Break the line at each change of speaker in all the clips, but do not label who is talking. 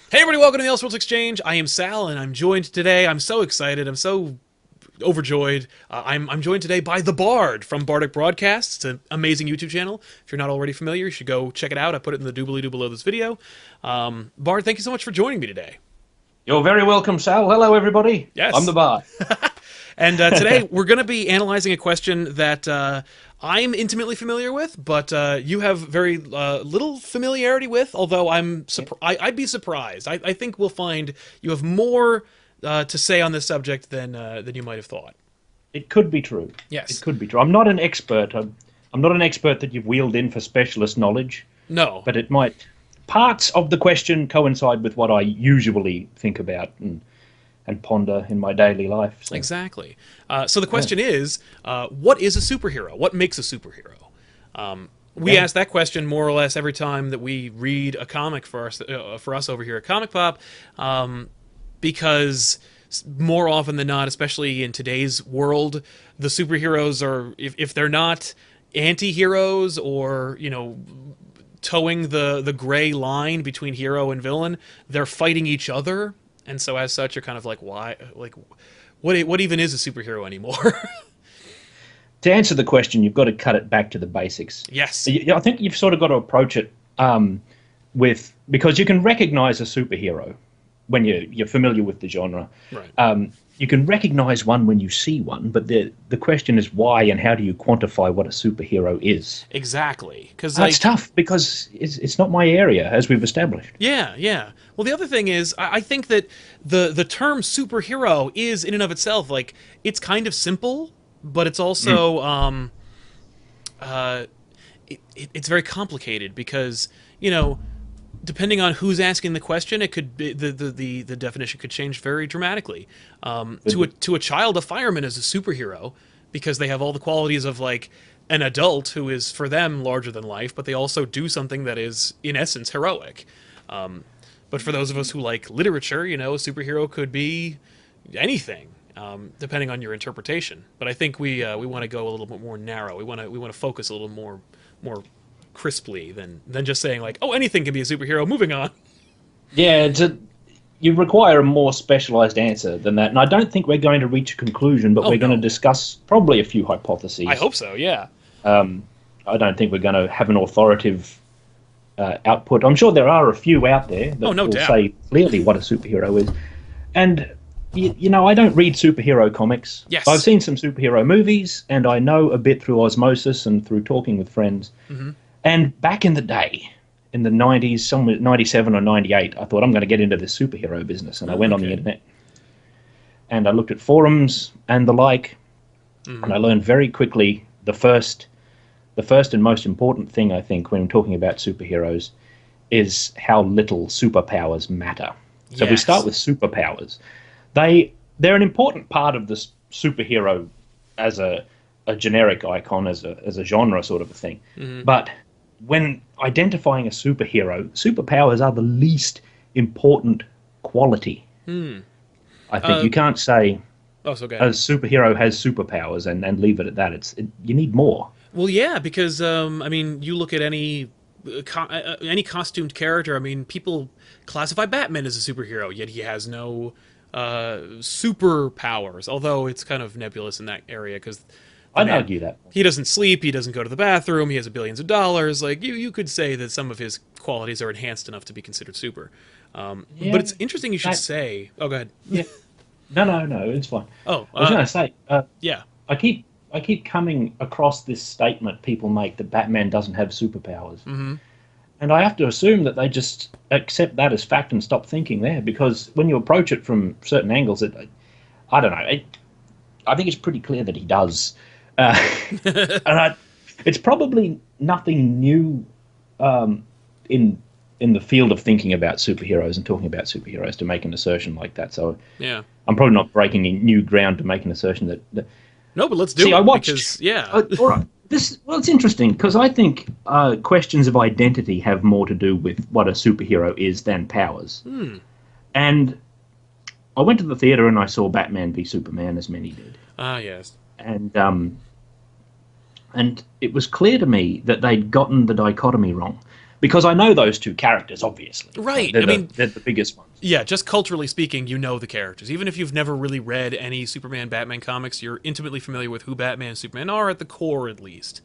Hey everybody, welcome to the Elseworlds Exchange. I am Sal, and I'm joined today. I'm so excited. I'm so overjoyed. I'm joined today by the Bard from Bardic Broadcasts. It's an amazing YouTube channel. If you're not already familiar, you should go check it out. I put it in the doobly-doo below this video. Bard, thank you so much for joining me today.
You're very welcome, Sal. Hello, everybody. I'm the
Yes.
Bard.
And today we're going to be analyzing a question that I'm intimately familiar with, but you have very little familiarity with. Although I'd be surprised. I think we'll find you have more to say on this subject than you might have thought.
It could be true.
Yes.
It could be true. I'm not an expert. I'm not an expert that you've wheeled in for specialist knowledge,
No.
but it might. Parts of the question coincide with what I usually think about and ponder in my daily life. So.
Exactly. So the question is, what is a superhero? What makes a superhero? We ask that question more or less every time that we read a comic for us over here at ComicPOP, because more often than not, especially in today's world, the superheroes are, if they're not anti-heroes or, towing the gray line between hero and villain, they're fighting each other. And so as such, you're kind of like, why? Like, what even is a superhero anymore?
To answer the question, you've got to cut it back to the basics.
Yes.
I think you've sort of got to approach it because you can recognize a superhero when you're familiar with the genre.
Right.
You can recognize one when you see one, but the question is why and how do you quantify what a superhero is?
Exactly. Because
That's tough because it's not my area, as we've established.
yeah, yeah. Well, the other thing is, I think that the term superhero is in and of itself, like, it's kind of simple, but it's also it's very complicated because depending on who's asking the question, it could be the definition could change very dramatically. To a child, a fireman is a superhero because they have all the qualities of like an adult who is for them larger than life, but they also do something that is in essence heroic. But for those of us who like literature, a superhero could be anything, depending on your interpretation. But I think we want to go a little bit more narrow. We want to focus a little more crisply than just saying like, oh, anything can be a superhero. Moving on.
Yeah, you require a more specialized answer than that. And I don't think we're going to reach a conclusion, but we're going to discuss probably a few hypotheses.
I hope so, yeah.
I don't think we're going to have an authoritative output. I'm sure there are a few out there that will say clearly what a superhero is. And, I don't read superhero comics.
Yes.
I've seen some superhero movies, and I know a bit through osmosis and through talking with friends.
Mm-hmm.
And back in the day, in the 90s, somewhere 97 or 98, I thought I'm going to get into this superhero business. And I went on the internet and I looked at forums and the like, and I learned very quickly the first and most important thing, I think, when talking about superheroes is how little superpowers matter. So if we start with superpowers. They're an important part of this superhero as a generic icon, as a genre sort of a thing. But when identifying a superhero, superpowers are the least important quality. I think you can't say a superhero has superpowers and leave it at that. You need more.
Well, yeah, because you look at any costumed character. People classify Batman as a superhero, yet he has no superpowers. Although it's kind of nebulous in that area because
I'd argue that
he doesn't sleep, he doesn't go to the bathroom, he has billions of dollars. Like you could say that some of his qualities are enhanced enough to be considered super. But it's interesting you should say. Oh, go ahead.
Yeah. No, it's fine.
Oh,
I was going to say.
yeah.
I keep coming across this statement people make that Batman doesn't have superpowers. And I have to assume that they just accept that as fact and stop thinking there, because when you approach it from certain angles, I don't know. I think it's pretty clear that he does. It's probably nothing new in the field of thinking about superheroes and talking about superheroes to make an assertion like that. So
yeah,
I'm probably not breaking new ground to make an assertion that
no, but let's do it.
I watched.
Because, yeah.
All right. It's interesting because I think questions of identity have more to do with what a superhero is than powers. And I went to the theater and I saw Batman v Superman, as many did.
Ah, yes.
And it was clear to me that they'd gotten the dichotomy wrong. because I know those two characters, obviously.
Right.
They're the biggest ones.
Yeah, just culturally speaking, you know the characters. Even if you've never really read any Superman, Batman comics, you're intimately familiar with who Batman and Superman are, at the core at least.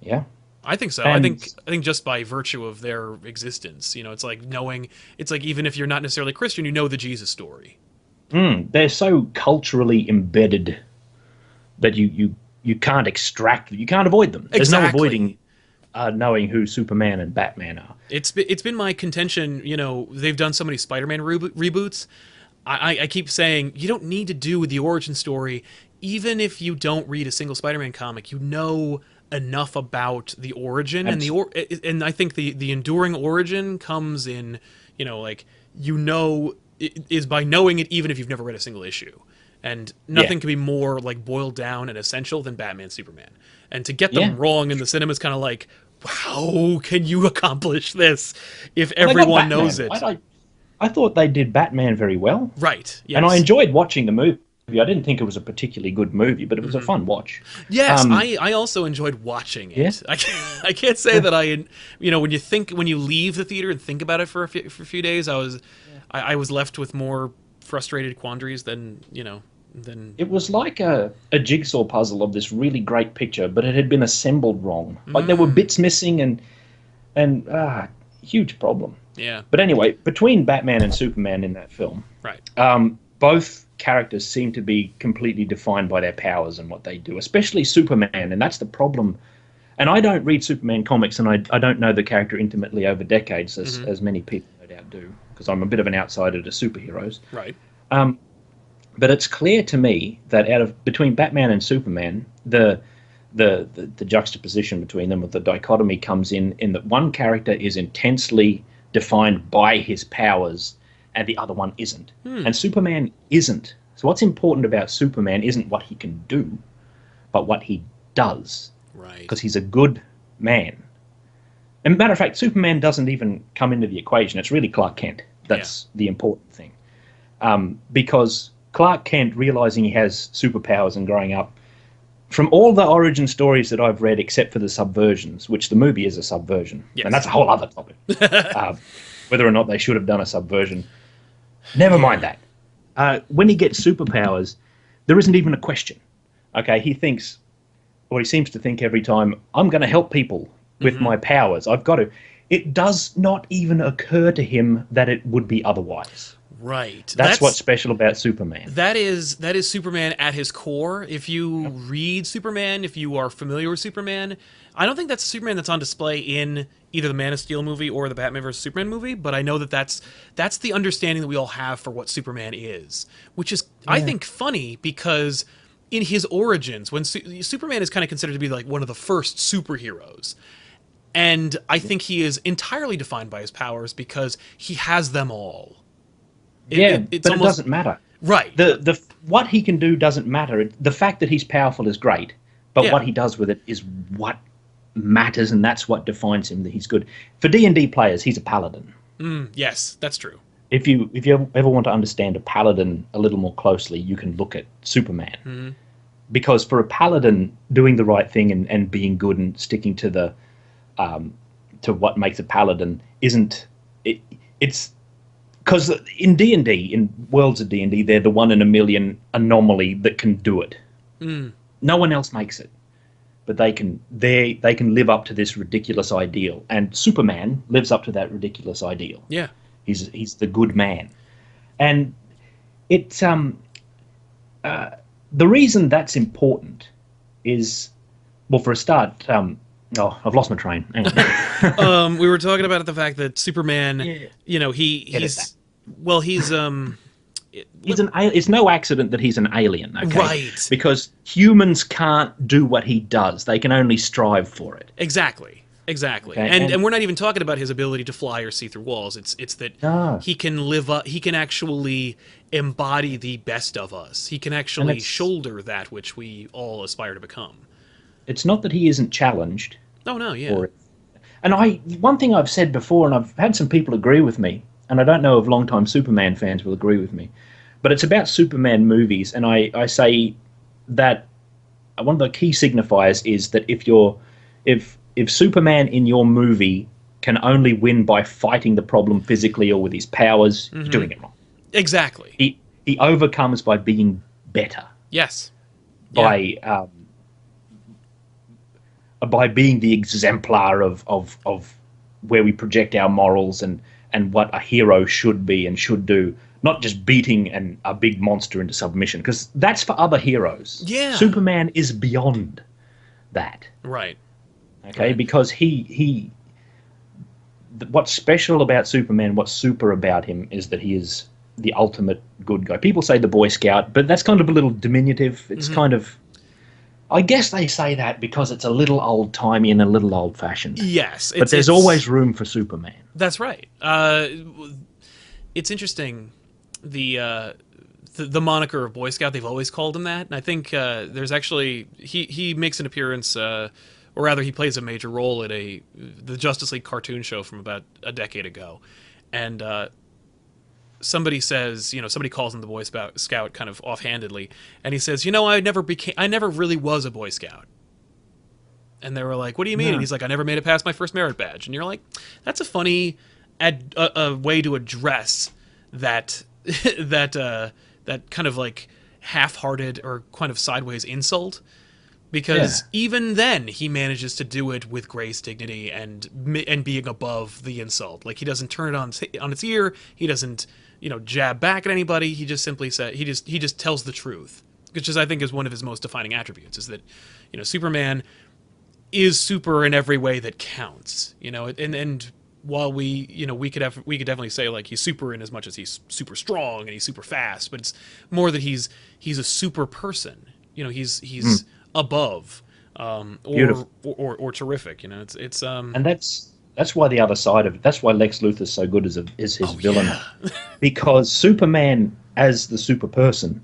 Yeah.
I think so.
And
I think just by virtue of their existence, it's like knowing. It's like even if you're not necessarily Christian, you know the Jesus story.
they're so culturally embedded that you can't extract them. You can't avoid them. There's no avoiding knowing who Superman and Batman are.
It's been my contention. They've done so many Spider-Man reboots. I keep saying you don't need to do the origin story. Even if you don't read a single Spider-Man comic, you know enough about the origin. And I think the enduring origin comes in, is by knowing it even if you've never read a single issue. And nothing can be more like boiled down and essential than Batman Superman. And to get them wrong in the cinema is kind of like, how can you accomplish this if everyone knows it?
I thought they did Batman very well.
Right. Yes.
And I enjoyed watching the movie. I didn't think it was a particularly good movie, but it was a fun watch.
Yes, I also enjoyed watching it. Yeah? I can't say that when you leave the theater and think about it for a few days, I was left with more frustrated quandaries than.
It was like a jigsaw puzzle of this really great picture, but it had been assembled wrong. Like there were bits missing and huge problem.
Yeah.
But anyway, between Batman and Superman in that film,
right?
Both characters seem to be completely defined by their powers and what they do, especially Superman, and that's the problem. And I don't read Superman comics, and I don't know the character intimately over decades, as many people no doubt do, because I'm a bit of an outsider to superheroes.
Right.
But it's clear to me that between Batman and Superman, the juxtaposition between them, or the dichotomy, comes in that one character is intensely defined by his powers and the other one isn't. And Superman isn't. So what's important about Superman isn't what he can do, but what he does.
Right.
Because he's a good man. And matter of fact, Superman doesn't even come into the equation. It's really Clark Kent. That's the important thing. Because Clark Kent, realizing he has superpowers and growing up, from all the origin stories that I've read, except for the subversions, which the movie is a subversion, and that's a whole other topic, whether or not they should have done a subversion, never mind that. When he gets superpowers, there isn't even a question. Okay, he thinks, or he seems to think every time, I'm going to help people with my powers. I've got to. It does not even occur to him that it would be otherwise.
Right.
That's what's special about Superman.
That is Superman at his core. If you read Superman, if you are familiar with Superman, I don't think that's Superman that's on display in either the Man of Steel movie or the Batman vs Superman movie, but I know that's the understanding that we all have for what Superman is, which is, I think, funny because in his origins, when Superman is kind of considered to be like one of the first superheroes, and I think he is entirely defined by his powers because he has them all.
But it doesn't matter.
Right.
The what he can do doesn't matter. The fact that he's powerful is great, but what he does with it is what matters, and that's what defines him, that he's good. For D&D players, he's a paladin.
Yes, that's true.
If you ever want to understand a paladin a little more closely, you can look at Superman. Because for a paladin, doing the right thing and being good and sticking to the to what makes a paladin it's because in D&D, in worlds of D&D, they're the 1 in a million anomaly that can do it. No one else makes it, but they can live up to this ridiculous ideal, and Superman lives up to that ridiculous ideal.
Yeah,
he's the good man, and it's the reason that's important is, well, for a start. I've lost my train. Hang on.
We were talking about the fact that Superman, he's
it's no accident that he's an alien, okay?
Right?
Because humans can't do what he does; they can only strive for it.
Exactly. Okay? And we're not even talking about his ability to fly or see through walls. It's that he can live up. He can actually embody the best of us. He can actually shoulder that which we all aspire to become.
It's not that he isn't challenged.
Oh, no, yeah.
And one thing I've said before, and I've had some people agree with me, and I don't know if longtime Superman fans will agree with me, but it's about Superman movies, and I say that one of the key signifiers is that if Superman in your movie can only win by fighting the problem physically or with his powers, you're doing it wrong.
Exactly.
He overcomes by being better.
Yes.
By being the exemplar of where we project our morals and what a hero should be and should do, not just beating a big monster into submission, because that's for other heroes.
Yeah.
Superman is beyond that.
Right.
Okay,
right.
because what's special about Superman, what's super about him, is that he is the ultimate good guy. People say the Boy Scout, but that's kind of a little diminutive. It's kind of... I guess they say that because it's a little old-timey and a little old-fashioned.
Yes.
But there's always room for Superman.
That's right. It's interesting, the moniker of Boy Scout, they've always called him that. And I think there's actually... He makes an appearance, or rather he plays a major role in the Justice League cartoon show from about a decade ago. And... somebody says, somebody calls him the Boy Scout kind of offhandedly, and he says, I never really was a Boy Scout. And they were like, what do you mean? And he's like, I never made it past my first merit badge. And you're like, that's a funny a way to address that that kind of like half-hearted or kind of sideways insult. Because even then, he manages to do it with grace, dignity, and being above the insult. Like, he doesn't turn it on its ear. He doesn't, jab back at anybody. He just simply he just tells the truth, which I think is one of his most defining attributes. Is that, Superman is super in every way that counts. And while we could definitely say like he's super in as much as he's super strong and he's super fast, but it's more that he's a super person. He's above, or terrific. It's
and that's why the other side of it. That's why Lex Luthor's so good is his villain, because Superman as the super person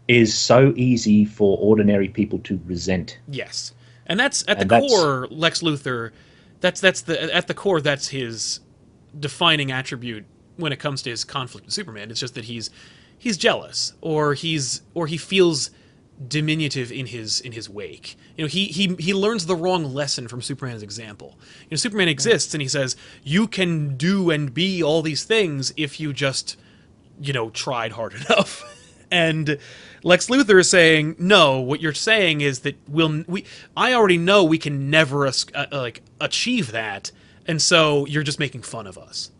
is so easy for ordinary people to resent.
Yes, and that's at the core. Lex Luthor, at the core. That's his defining attribute when it comes to his conflict with Superman. It's just that he's jealous, or he feels diminutive in his wake. He learns the wrong lesson from Superman's example. Superman exists and he says, you can do and be all these things if you just tried hard enough. And Lex Luthor is saying, no, what you're saying is that I already know we can never achieve that, and so you're just making fun of us.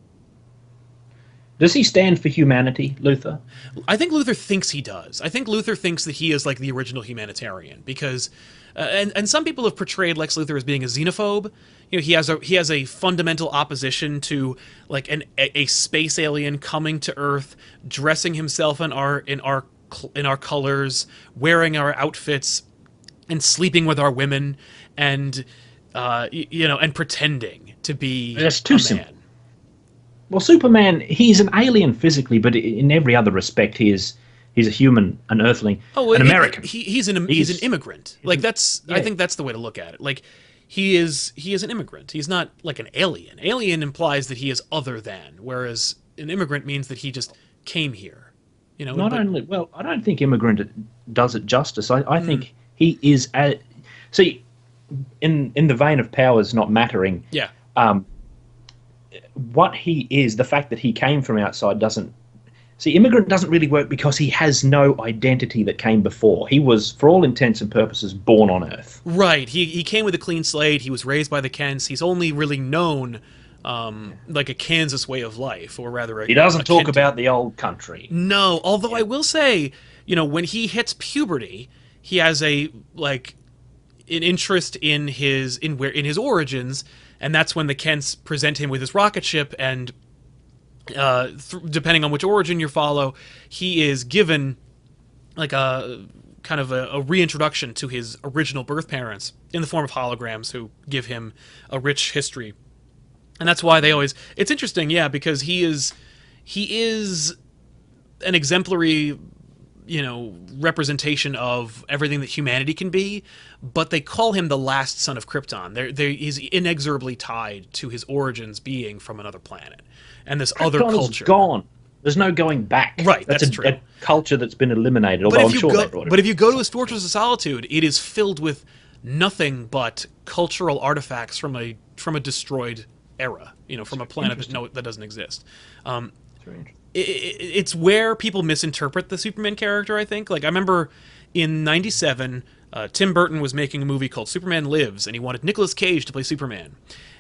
Does he stand for humanity, Luthor?
I think Luthor thinks he does. I think Luthor thinks that he is like the original humanitarian, because and some people have portrayed Lex Luthor as being a xenophobe. He has a fundamental opposition to like a space alien coming to Earth, dressing himself in our colors, wearing our outfits, and sleeping with our women, and and pretending to be
That's too simple. Well, Superman, he's an alien physically, but in every other respect, he's a human, an Earthling, an American.
He's an immigrant. Like that's, I think that's the way to look at it. Like he is an immigrant. He's not like an alien. Alien implies that he is other than, whereas an immigrant means that he just came here. I don't think immigrant does it justice. I think he is. See, in the vein of powers not mattering. Yeah.
What he is, the fact that he came from outside doesn't... See, immigrant doesn't really work because he has no identity that came before. He was, for all intents and purposes, born on Earth.
Right. He came with a clean slate. He was raised by the Kents. He's only really known like a Kansas way of life, or rather...
He doesn't talk about the old country.
No, although I will say, when he hits puberty, he has an interest in his origins. And that's when the Kents present him with his rocket ship, and depending on which origin you follow, he is given like a kind of a reintroduction to his original birth parents in the form of holograms who give him a rich history. And that's why they always... It's interesting, because he is an exemplary representation of everything that humanity can be, but they call him the last son of Krypton. He's inexorably tied to his origins being from another planet and this other culture.
Gone. There's no going back.
Right, that's true.
A culture that's been eliminated, although I'm sure they brought it.
But if you go to his Fortress of Solitude, it is filled with nothing but cultural artifacts from a destroyed era, from a planet that doesn't exist.
Very interesting.
It's where people misinterpret the Superman character, I think. Like, I remember in 97, Tim Burton was making a movie called Superman Lives, and he wanted Nicolas Cage to play Superman.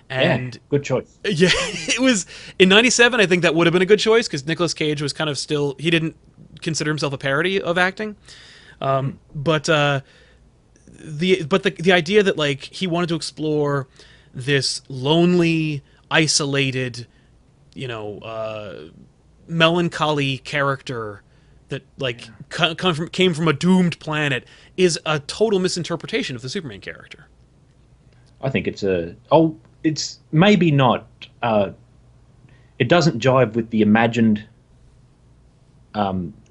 And
good choice.
Yeah, it was in 97. I think that would have been a good choice because Nicolas Cage was kind of still, he didn't consider himself a parody of acting. But the idea that, like, he wanted to explore this lonely, isolated, melancholy character that, like, came from a doomed planet is a total misinterpretation of the Superman character.
I think it's maybe not. It doesn't jive with the imagined,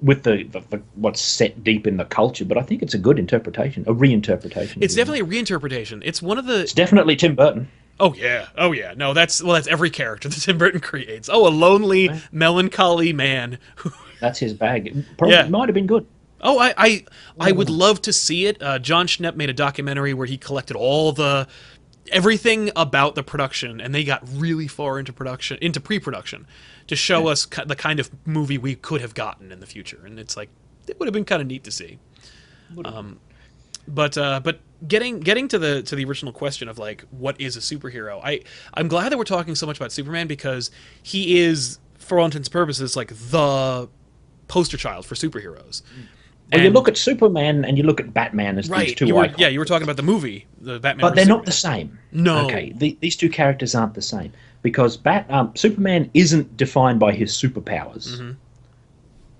with the what's set deep in the culture. But I think it's a good interpretation, a reinterpretation.
It's definitely a reinterpretation. It's one of the.
It's definitely Tim Burton.
Oh yeah. No, that's every character that Tim Burton creates. Oh, a lonely, melancholy man.
That's his bag. Probably might have been good.
Oh, I would love to see it. John Schnepp made a documentary where he collected everything about the production, and they got really far into pre-production, to show us the kind of movie we could have gotten in the future. And it's like, it would have been kind of neat to see. But getting to the original question of, like, what is a superhero? I'm glad that we're talking so much about Superman, because he is, for all intents and purposes, like, the poster child for superheroes.
Well, you look at Superman and you look at Batman as these two icons.
Yeah, you were talking about the movie, the Batman.
But they're not the same.
No.
Okay, these two characters aren't the same, because Superman isn't defined by his superpowers. Mm-hmm.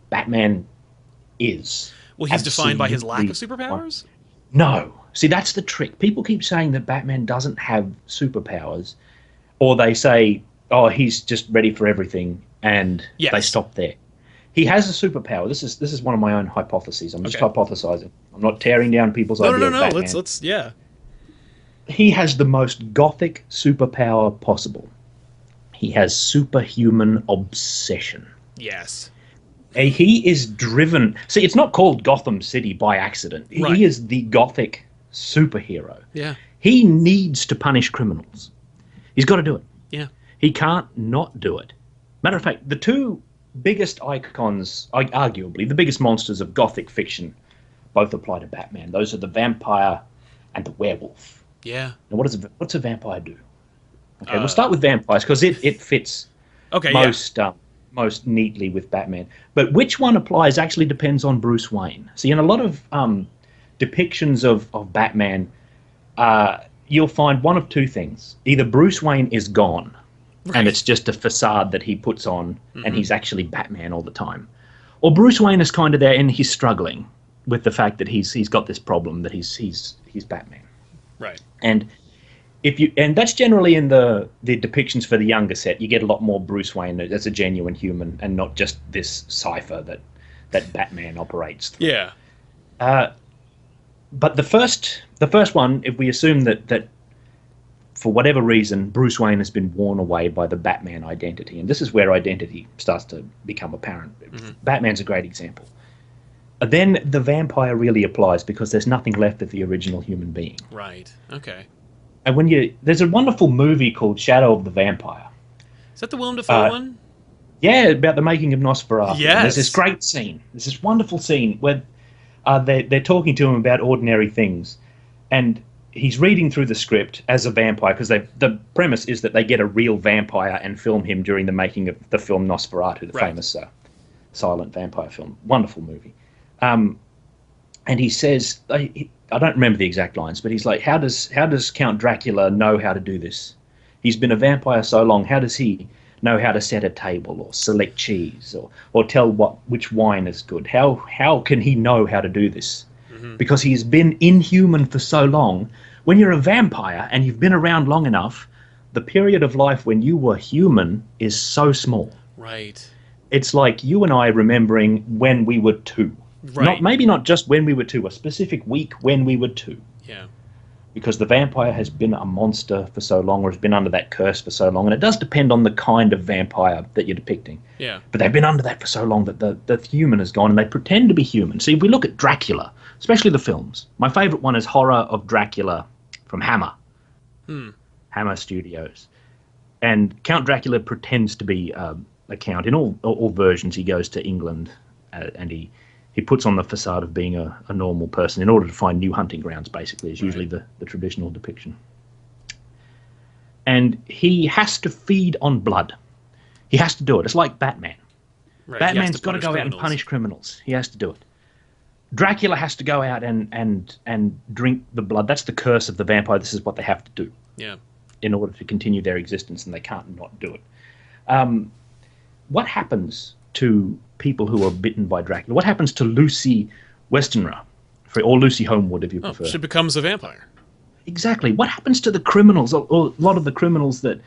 Batman is.
Well, he's defined by his lack of superpowers?
No. See, that's the trick. People keep saying that Batman doesn't have superpowers, or they say, oh, he's just ready for everything, and they stop there. He has a superpower. This is one of my own hypotheses. I'm just hypothesizing. I'm not tearing down people's idea of Batman.
Let's
He has the most Gothic superpower possible. He has superhuman obsession.
Yes.
He is driven. See, it's not called Gotham City by accident.
Right.
He is the Gothic superhero.
Yeah.
He needs to punish criminals. He's got to do it.
Yeah.
He can't not do it. Matter of fact, the two biggest icons, arguably the biggest monsters of Gothic fiction, both apply to Batman. Those are the vampire and the werewolf.
Yeah.
Now, what's a vampire do? Okay, we'll start with vampires because it fits most neatly with Batman. But which one applies actually depends on Bruce Wayne. See, in a lot of depictions of Batman, you'll find one of two things. Either Bruce Wayne is gone, and it's just a facade that he puts on, and he's actually Batman all the time. Or Bruce Wayne is kind of there, and he's struggling with the fact that he's got this problem that he's Batman.
Right.
And that's generally in the depictions for the younger set. You get a lot more Bruce Wayne as a genuine human, and not just this cipher that Batman operates through.
Yeah.
But the first one, if we assume that for whatever reason, Bruce Wayne has been worn away by the Batman identity. And this is where identity starts to become apparent. Mm-hmm. Batman's a great example. Then the vampire really applies because there's nothing left of the original human being.
Right. Okay.
And there's a wonderful movie called Shadow of the Vampire.
Is that the Willem Dafoe one?
Yeah, about the making of Nosferatu.
Yes.
There's this great scene. There's this wonderful scene where they're talking to him about ordinary things. And he's reading through the script as a vampire because the premise is that they get a real vampire and film him during the making of the film Nosferatu, the famous silent vampire film. Wonderful movie. And he says, I don't remember the exact lines, but he's like, how does Count Dracula know how to do this? He's been a vampire so long, how does he know how to set a table or select cheese or tell which wine is good? How can he know how to do this? Mm-hmm. Because he's been inhuman for so long. When you're a vampire and you've been around long enough, the period of life when you were human is so small.
Right.
It's like you and I remembering when we were 2.
Right.
Maybe not just when we were 2, a specific week when we were 2.
Yeah.
Because the vampire has been a monster for so long, or has been under that curse for so long, and it does depend on the kind of vampire that you're depicting.
Yeah. But
they've been under that for so long that the human is gone, and they pretend to be human. See, if we look at Dracula, especially the films, my favourite one is Horror of Dracula from Hammer. Hammer Studios. And Count Dracula pretends to be a count. In all versions, he goes to England and he puts on the facade of being a normal person in order to find new hunting grounds, basically, is usually the traditional depiction. And he has to feed on blood. He has to do it. It's like Batman.
Right.
Batman's got to go out and punish criminals. He has to do it. Dracula has to go out and drink the blood. That's the curse of the vampire. This is what they have to do.
Yeah. In
order to continue their existence, and they can't not do it. What happens to people who are bitten by Dracula? What happens to Lucy Westenra, or Lucy Homewood, if you prefer?
She becomes a vampire.
Exactly. What happens to the criminals, or a lot of the criminals that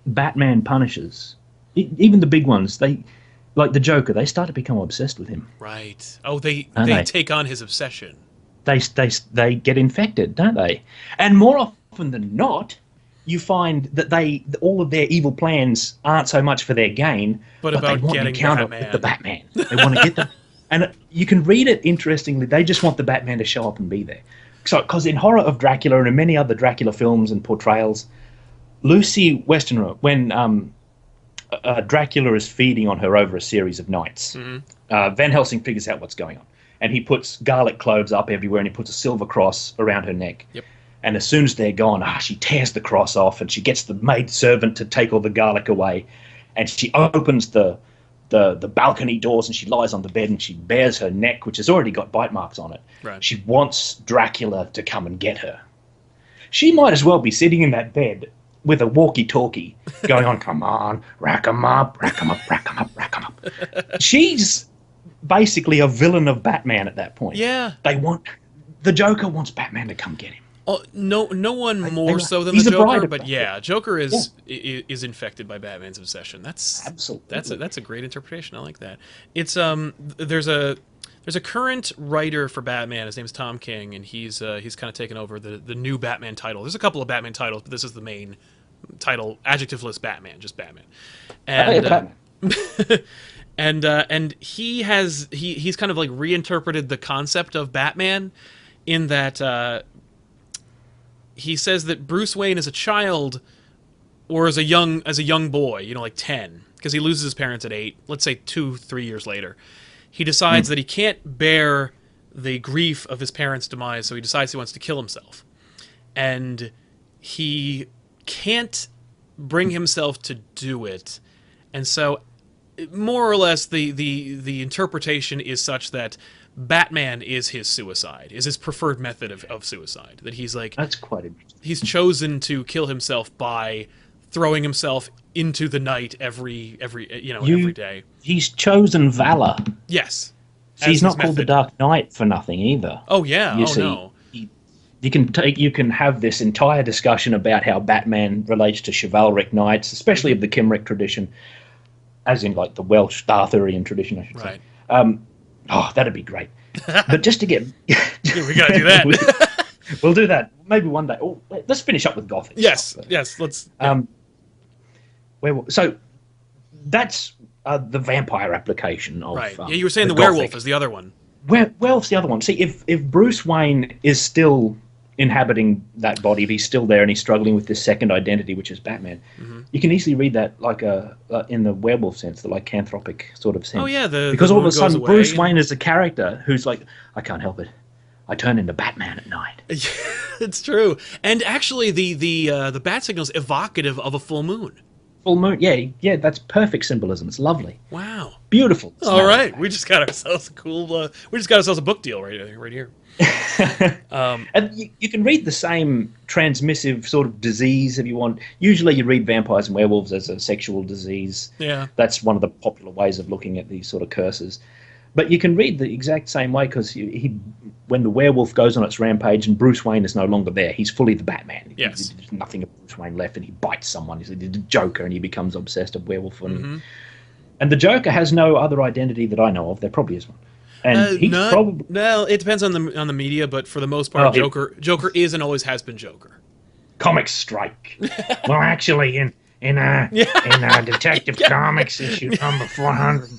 Batman punishes? Even the big ones, like the Joker, they start to become obsessed with him.
Right. Oh, they take on his obsession.
They get infected, don't they? And more often than not, you find that all of their evil plans aren't so much for their gain,
but about
they want
getting
an encounter
Batman.
with the Batman. They want to get them, and you can read it interestingly. They just want the Batman to show up and be there. So, because in Horror of Dracula and in many other Dracula films and portrayals, Lucy Westenra, when Dracula is feeding on her over a series of nights, Van Helsing figures out what's going on. And he puts garlic cloves up everywhere, and he puts a silver cross around her neck.
Yep.
And as soon as they're gone, she tears the cross off, and she gets the maid servant to take all the garlic away. And she opens the balcony doors, and she lies on the bed, and she bares her neck, which has already got bite marks on it.
Right.
She wants Dracula to come and get her. She might as well be sitting in that bed with a walkie-talkie going on, come on, rack 'em up, rack 'em up, rack 'em up, rack 'em up. She's basically a villain of Batman at that point.
Yeah.
The Joker wants Batman to come get him.
Oh, no one more so than
he's
the
a bride
Joker,
of
but
that.
yeah, Joker is infected by Batman's obsession. That's
Absolutely.
that's a great interpretation. I like that. It's there's a current writer for Batman. His name's Tom King, and he's kind of taken over the new Batman title. There's a couple of Batman titles, but this is the main title, adjectiveless Batman, just Batman. And
Batman.
and he's kind of like reinterpreted the concept of Batman in that he says that Bruce Wayne as a child or as a young boy, like 10, because he loses his parents at 8, let's say 2-3 years later, he decides that he can't bear the grief of his parents' demise, so he decides he wants to kill himself. And he can't bring himself to do it. And so more or less the interpretation is such that Batman is his suicide, is his preferred method of suicide. That he's like,
that's quite interesting.
He's chosen to kill himself by throwing himself into the night every day.
He's chosen valor.
Yes.
See, he's not called the Dark Knight for nothing either.
Oh yeah.
No. You can have this entire discussion about how Batman relates to chivalric knights, especially of the Cymric tradition, as in like the Welsh Arthurian tradition, I should say.
Right.
That'd be great. But just to get...
we gotta do that.
We'll do that. Maybe one day. Oh, let's finish up with Gothic.
Yes, let's...
So that's the vampire application of...
Right. Yeah, you were saying the
Gothic.
werewolf is the other one.
Werewolf's the other one. See, if Bruce Wayne is still inhabiting that body, if he's still there and he's struggling with this second identity, which is Batman, you can easily read that like in the werewolf sense, the lycanthropic sort of sense.
Oh yeah,
because all of a sudden Bruce Wayne is a character who's like, I can't help it, I turn into Batman at night.
It's true, and actually the bat signal is evocative of a full moon.
Full moon, yeah, that's perfect symbolism. It's lovely.
Wow,
beautiful.
All right, we just got ourselves a book deal right here.
And you can read the same transmissive sort of disease if you want. Usually you read vampires and werewolves as a sexual disease.
Yeah.
That's one of the popular ways of looking at these sort of curses. But you can read the exact same way, because when the werewolf goes on its rampage and Bruce Wayne is no longer there, he's fully the Batman.
Yes.
There's nothing of Bruce Wayne left, and he bites someone. He's the Joker, and he becomes obsessed with werewolf. And the Joker has no other identity that I know of. There probably is one. And he's probably...
Well, it depends on the media, but for the most part, Joker is and always has been Joker.
Comic strike. Well, actually, in Detective Comics issue number 400,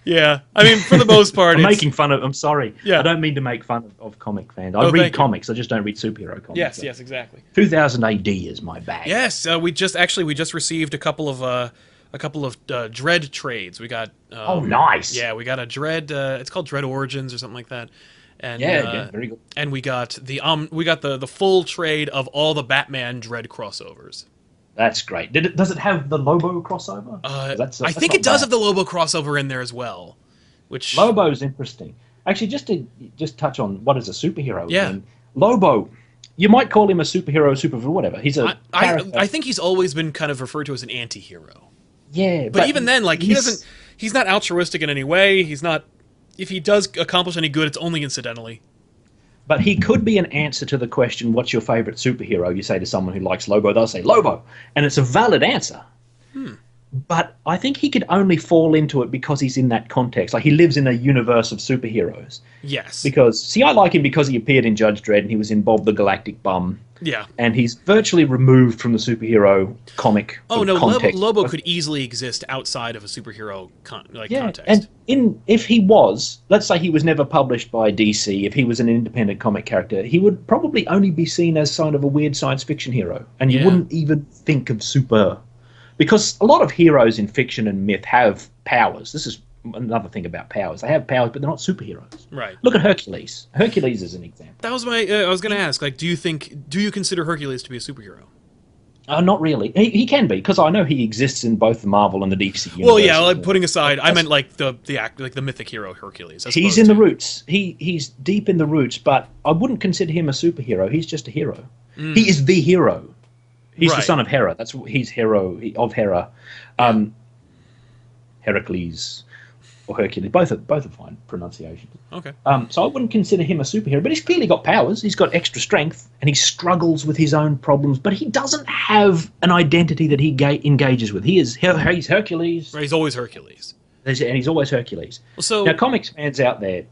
Yeah, I mean, for the most part,
I'm
it's...
making fun of. I'm sorry.
Yeah.
I don't mean to make fun of comic fans. I
Oh,
read
thank you.
comics. I just don't read superhero comics.
Yes, yes, exactly.
2000 AD is my bag.
Yes, we just received a couple of Dredd trades. We got
Oh, nice.
Yeah, we got a Dredd. It's called Dredd Origins or something like that. And
Yeah, very good.
And we got the full trade of all the Batman Dredd crossovers.
That's great. Does it have the Lobo crossover?
I think it does have the Lobo crossover in there as well. Which
Lobo's interesting. Actually, just touch on what is a superhero.
Yeah.
Again. Lobo, you might call him a superhero, whatever. He's a
I think he's always been kind of referred to as an anti-hero.
Yeah,
But even then, like, he's not altruistic in any way. He's not... If he does accomplish any good, it's only incidentally.
But he could be an answer to the question, what's your favorite superhero? You say to someone who likes Lobo, they'll say Lobo. And it's a valid answer. But I think he could only fall into it because he's in that context. Like, he lives in a universe of superheroes.
Yes.
Because, see, I like him because he appeared in Judge Dredd and he was in Bob the Galactic Bum.
Yeah.
And he's virtually removed from the superhero comic context.
Lobo could easily exist outside of a superhero context.
And if he was, let's say he was never published by DC, if he was an independent comic character, he would probably only be seen as sort of a weird science fiction hero. And you wouldn't even think of super... Because a lot of heroes in fiction and myth have powers. This is another thing about powers. They have powers, but they're not superheroes.
Right.
Look at Hercules. Hercules is an example.
That was my... I was going to ask, like, do you consider Hercules to be a superhero?
Not really. He can be, because I know he exists in both the Marvel and the DC universe.
Well, yeah, like, putting aside... I meant, like, the mythic hero Hercules.
He's in the roots. He's deep in the roots, but I wouldn't consider him a superhero. He's just a hero. He is the hero. He's the son of Hera. He's hero of Hera. Heracles or Hercules. Both are fine pronunciations.
Okay.
So I wouldn't consider him a superhero, but he's clearly got powers. He's got extra strength, and he struggles with his own problems. But he doesn't have an identity that he engages with. He's Hercules.
Right, he's always Hercules.
And he's always Hercules.
So
now, comics fans out there,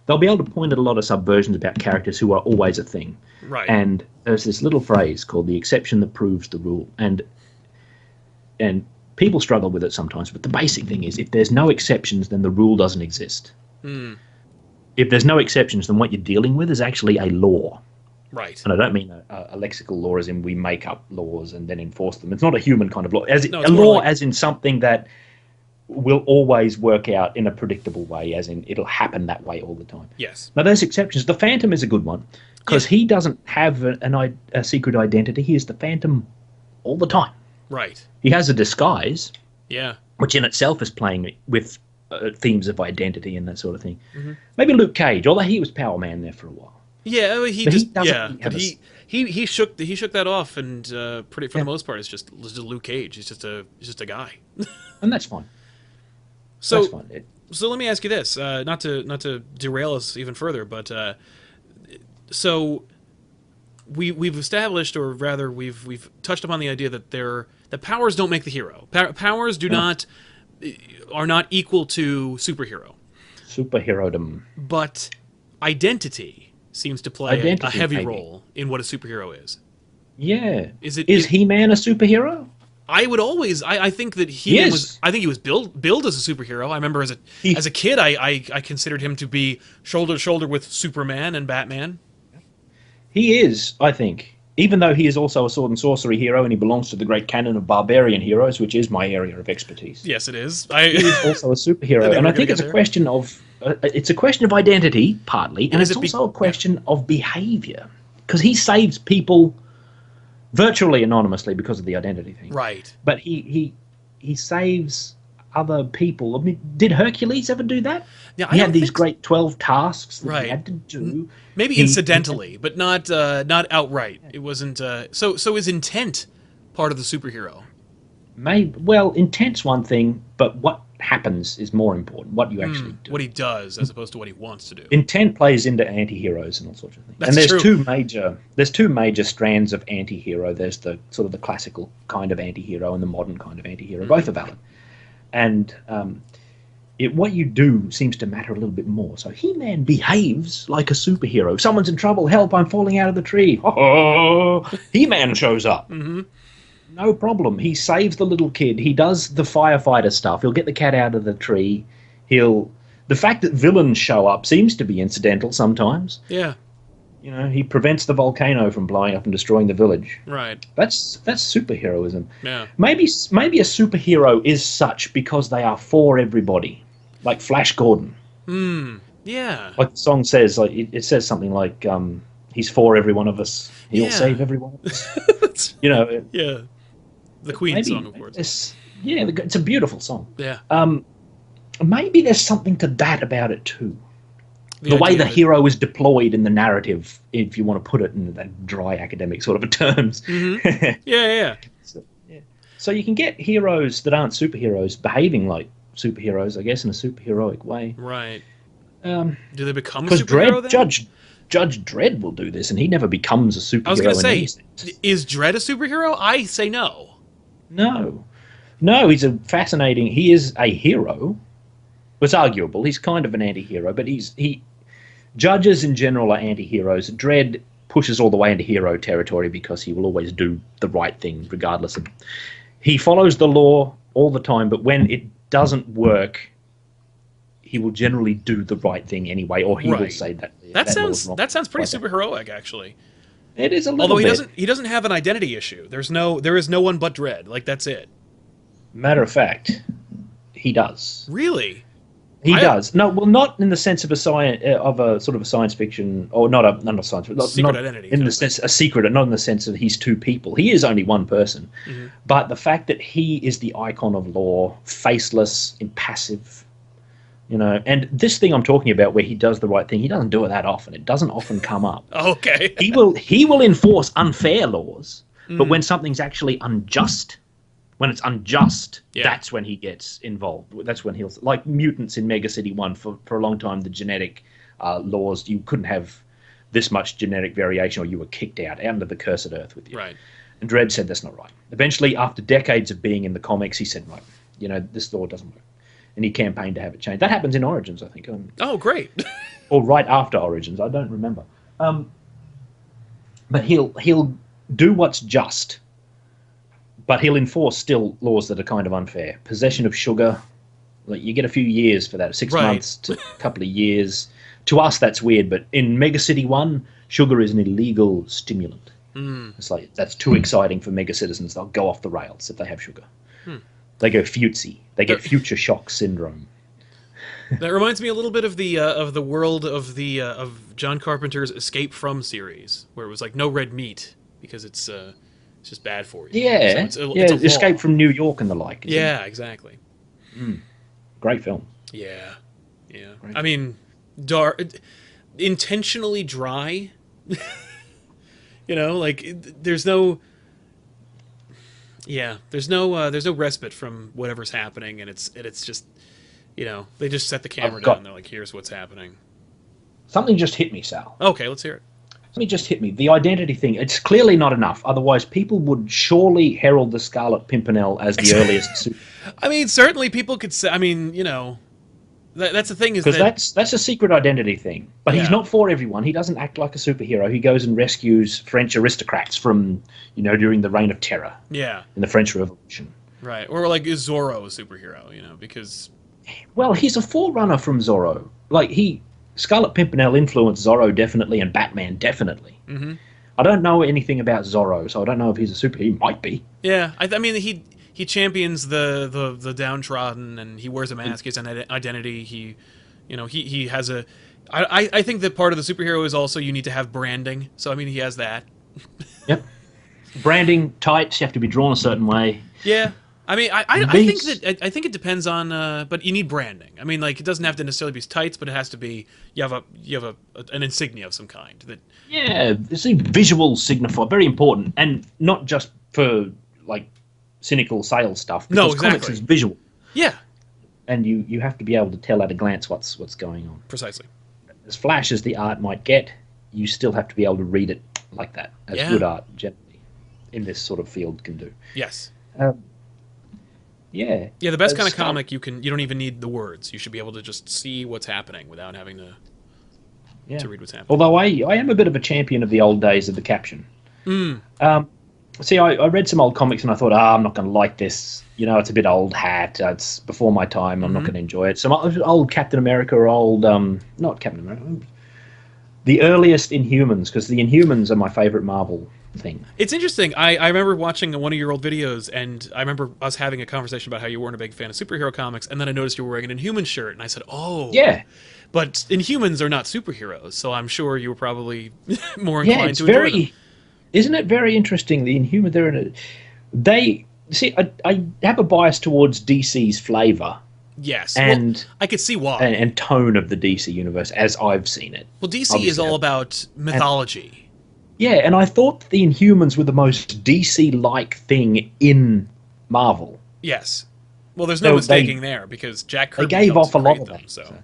they'll be able to point at a lot of subversions about characters who are always a thing.
Right.
And there's this little phrase called the exception that proves the rule. And people struggle with it sometimes, but the basic thing is if there's no exceptions, then the rule doesn't exist. If there's no exceptions, then what you're dealing with is actually a law.
Right.
And I don't mean a lexical law as in we make up laws and then enforce them. It's not a human kind of law. A law as in something that will always work out in a predictable way, as in it'll happen that way all the time.
Yes.
Now, there's exceptions. The Phantom is a good one because he doesn't have a secret identity. He is the Phantom all the time.
Right.
He has a disguise,
Yeah.
which in itself is playing with themes of identity and that sort of thing. Maybe Luke Cage, although he was Power Man there for a while.
Yeah, he shook that off, and for the most part, it's just Luke Cage. He's just a guy,
and that's fine.
So,
that's fine.
So let me ask you this, not to derail us even further, but so we've established, or rather, we've touched upon the idea that that powers don't make the hero. Powers are not equal to superhero.
Superherodom.
But identity seems to play a heavy role in what a superhero is.
Yeah. Is He-Man a superhero?
I would always. I think that He-Man was. I think he was billed as a superhero. I remember as a kid, I considered him to be shoulder to shoulder with Superman and Batman.
He is, I think, even though he is also a sword and sorcery hero, and he belongs to the great canon of barbarian heroes, which is my area of expertise.
Yes, it is.
He is also a superhero, and I think it's a question of identity partly, and it's also a question of behavior, because he saves people virtually anonymously because of the identity thing.
Right.
But he saves other people. I mean, did Hercules ever do that?
Yeah,
he had these great 12 tasks that he had to do.
Maybe incidentally, but not outright. It wasn't. So is intent part of the superhero?
Well, intent's one thing, but what happens is more important. What you actually do.
What he does, as opposed to what he wants to do.
Intent plays into anti-heroes and all sorts of things.
That's
and
true.
There's two major strands of anti-hero. There's the sort of the classical kind of anti-hero and the modern kind of anti-hero. Both are valid. And what you do seems to matter a little bit more. So He-Man behaves like a superhero. Someone's in trouble. Help, I'm falling out of the tree. Oh, He-Man shows up. No problem. He saves the little kid. He does the firefighter stuff. He'll get the cat out of the tree. The fact that villains show up seems to be incidental sometimes.
Yeah.
You know, he prevents the volcano from blowing up and destroying the village.
Right.
That's superheroism.
Yeah.
Maybe a superhero is such because they are for everybody, like Flash Gordon.
Yeah.
Like the song says, like it says something like, "He's for every one of us. He'll save every one of us." You know.
Yeah. The Queen song, of course.
It's a beautiful song.
Yeah.
Maybe there's something to that about it too. The way the hero is deployed in the narrative, if you want to put it in that dry academic sort of a terms.
Yeah.
So you can get heroes that aren't superheroes behaving like superheroes, I guess, in a superheroic way.
Right.
Do
they become a superhero then?
Judge Dredd will do this, and he never becomes a superhero.
I was going to say, is Dredd a superhero? I say no.
No, he's he is a hero. It's arguable. He's kind of an anti-hero, but judges in general are anti-heroes. Dredd pushes all the way into hero territory because he will always do the right thing regardless of... He follows the law all the time, but when it doesn't work, he will generally do the right thing anyway, or he will say that...
That sounds pretty superheroic, actually.
It is a little
Although he doesn't have an identity issue. There is no one but Dredd. Like, that's it.
Matter of fact, he does.
Really?
He does. No, well, not in the sense of a sort of a science fiction, or not a science fiction.
Secret identity.
In the sense, a secret, not in the sense that he's two people. He is only one person. But the fact that he is the icon of law, faceless, impassive, you know, and this thing I'm talking about where he does the right thing, he doesn't do it that often. It doesn't often come up.
Okay.
He will enforce unfair laws, but when something's actually unjust, when it's unjust, that's when he gets involved. That's when he'll... Like mutants in Mega City 1, for a long time, the genetic laws, you couldn't have this much genetic variation or you were kicked out into the cursed earth with you.
Right.
And Dredd said that's not right. Eventually, after decades of being in the comics, he said, right, you know, this law doesn't work. And he campaigned to have it changed. That happens in Origins, I think.
Oh, great.
Or right after Origins, I don't remember. But he'll do what's just, but he'll enforce still laws that are kind of unfair. Possession of sugar, like you get a few years for that, 6 months to a couple of years. To us, that's weird, but in Mega City 1, sugar is an illegal stimulant. It's like, that's too exciting for mega citizens. They'll go off the rails if they have sugar. They go futsy. They get future shock syndrome.
That reminds me a little bit of the world of John Carpenter's Escape From series, where it was like no red meat because it's just bad for you.
Yeah,
so it's a
Escape from New York and the like.
Yeah, exactly.
Great film.
Yeah.
Great.
I mean, intentionally dry. You know, like there's no respite from whatever's happening, and it's just, you know, they just set the camera down and they're like, here's what's happening.
Something just hit me, Sal.
Okay, let's hear it.
Something just hit me. The identity thing, it's clearly not enough. Otherwise, people would surely herald the Scarlet Pimpernel as the earliest super.
I mean, certainly people could say, I mean, you know, that's the thing is
because that's a secret identity thing. But he's not for everyone. He doesn't act like a superhero. He goes and rescues French aristocrats from, you know, during the Reign of Terror.
Yeah.
In the French Revolution. Right.
Or like, is Zorro a superhero, you know, because...
Well, he's a forerunner from Zorro. Like, Scarlet Pimpernel influenced Zorro definitely, and Batman definitely. I don't know anything about Zorro, so I don't know if he's a superhero. He might be.
Yeah, I mean, he champions the downtrodden, and he wears a mask as an identity. He has a... I think that part of the superhero is also you need to have branding. So, I mean, he has that. Yep.
Branding, tights, you have to be drawn a certain way.
Yeah. I mean, I think it depends on, but you need branding. I mean, like, it doesn't have to necessarily be tights, but it has to be, you have an insignia of some kind. That.
Yeah, it's a visual signifier, very important, and not just for, like, cynical sales stuff. Because
no, exactly.
Comics is visual.
Yeah.
And you have to be able to tell at a glance what's going on.
Precisely.
As flash as the art might get, you still have to be able to read it like that, as good art generally in this sort of field can do.
Yes.
Yeah.
Yeah, the best kind of comic you don't even need the words. You should be able to just see what's happening without having to read what's happening.
Although I am a bit of a champion of the old days of the caption. See, I read some old comics and I thought, I'm not going to like this. You know, it's a bit old hat. It's before my time. I'm not going to enjoy it. Some old Captain America or old, not Captain America, the earliest Inhumans, because the Inhumans are my favorite Marvel thing.
It's interesting. I remember watching one of your old videos, and I remember us having a conversation about how you weren't a big fan of superhero comics, and then I noticed you were wearing an Inhuman shirt, and I said, oh.
Yeah.
But Inhumans are not superheroes, so I'm sure you were probably more
Yeah,
inclined
it's
to enjoy them.
Isn't it very interesting? The Inhumans, they see. I have a bias towards DC's flavor.
Yes,
and
well, I could see why.
And tone of the DC universe as I've seen it.
Well, DC is all about mythology.
And I thought the Inhumans were the most DC-like thing in Marvel.
Yes. Well, there's no mistaking there, because Jack Kirby
they gave off a lot of them.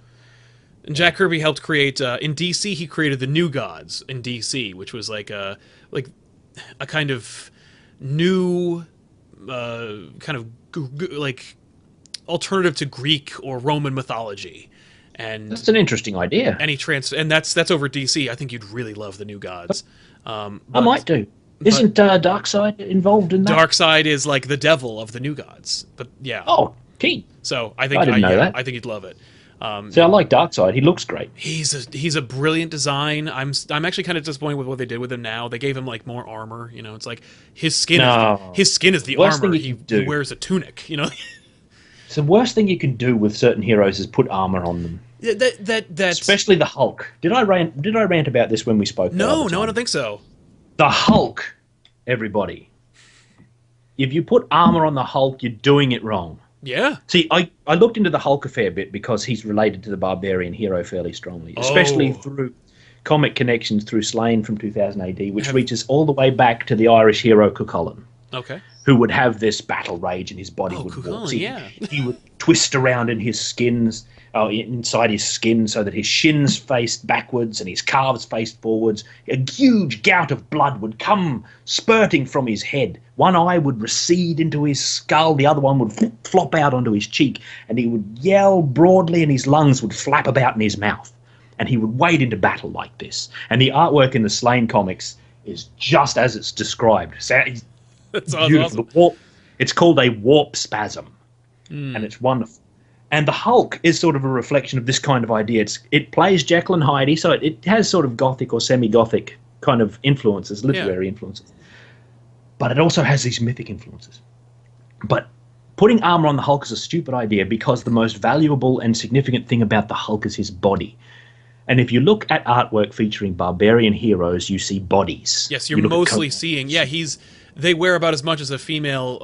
And Jack Kirby helped create in DC. He created the New Gods in DC, which was like a kind of new kind of like alternative to Greek or Roman mythology. And
that's an interesting idea.
And that's over DC. I think you'd really love the New Gods.
I might do. Isn't Darkseid involved in that?
Darkseid is like the devil of the New Gods. But yeah.
Oh, key.
So I think
didn't know that.
I think you'd love it.
See, I like Darkseid. He looks great.
He's a brilliant design. I'm actually kind of disappointed with what they did with him now. They gave him like more armor. You know, it's like his skin is the armor. He wears a tunic. You know.
It's the worst thing you can do with certain heroes is put armor on them.
That's
especially the Hulk. Did I rant about this when we spoke?
No, I don't think so.
The Hulk, everybody. If you put armor on the Hulk, you're doing it wrong.
Yeah.
See, I looked into the Hulk a fair bit because he's related to the barbarian hero fairly strongly, especially through comic connections through Slain from 2000 AD, which reaches all the way back to the Irish hero Cuchulainn.
Okay.
Who would have this battle rage and his body would warp. He would twist around in his skins, inside his skin, so that his shins faced backwards and his calves faced forwards. A huge gout of blood would come spurting from his head. One eye would recede into his skull, the other one would flop out onto his cheek, and he would yell broadly and his lungs would flap about in his mouth. And he would wade into battle like this. And the artwork in the Slain comics is just as it's described.
That's
beautiful.
Awesome.
It's called a warp spasm, and it's wonderful. And the Hulk is sort of a reflection of this kind of idea. It plays Jekyll and Hyde, so it has sort of Gothic or semi-Gothic kind of influences, literary influences. But it also has these mythic influences. But putting armor on the Hulk is a stupid idea because the most valuable and significant thing about the Hulk is his body. And if you look at artwork featuring barbarian heroes, you see bodies.
Yes, you're mostly seeing. Yeah, they wear about as much as a female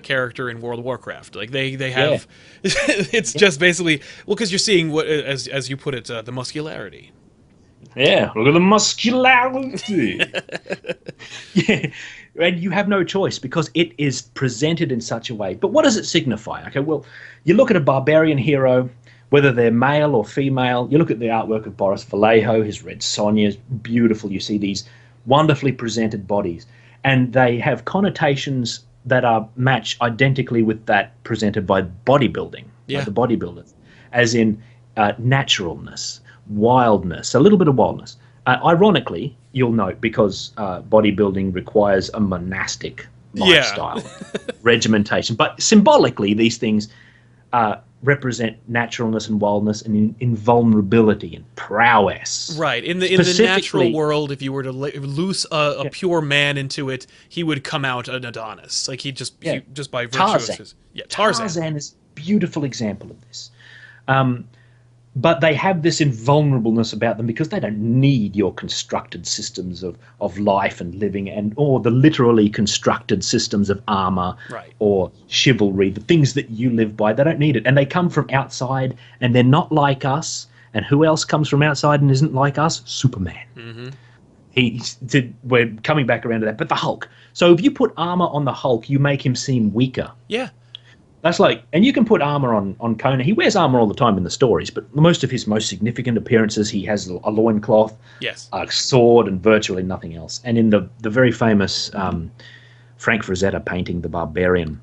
character in World of Warcraft. Like they have, it's just basically because you're seeing what as you put it, the muscularity.
Yeah, look at the muscularity. Yeah, and you have no choice because it is presented in such a way. But what does it signify? Okay, well, you look at a barbarian hero, whether they're male or female. You look at the artwork of Boris Vallejo, his Red Sonja is beautiful. You see these wonderfully presented bodies. And they have connotations that are matched identically with that presented by bodybuilding, by the bodybuilders, as in naturalness, wildness, a little bit of wildness. Ironically, you'll note, because bodybuilding requires a monastic lifestyle, regimentation. But symbolically, these things represent naturalness and wildness and invulnerability and prowess.
Right. In the natural world, if you were to loose a pure man into it, he would come out an Adonis. Like he just by virtue of his
Tarzan is a beautiful example of this. But they have this invulnerableness about them because they don't need your constructed systems of life and living or the literally constructed systems of armor or chivalry, the things that you live by. They don't need it. And they come from outside and they're not like us. And who else comes from outside and isn't like us? Superman. Mm-hmm. We're coming back around to that. But the Hulk. So if you put armor on the Hulk, you make him seem weaker.
Yeah.
That's like, and you can put armor on Conan. He wears armor all the time in the stories, but most of his most significant appearances, he has a loincloth, a sword, and virtually nothing else. And in the very famous Frank Frazetta painting, The Barbarian,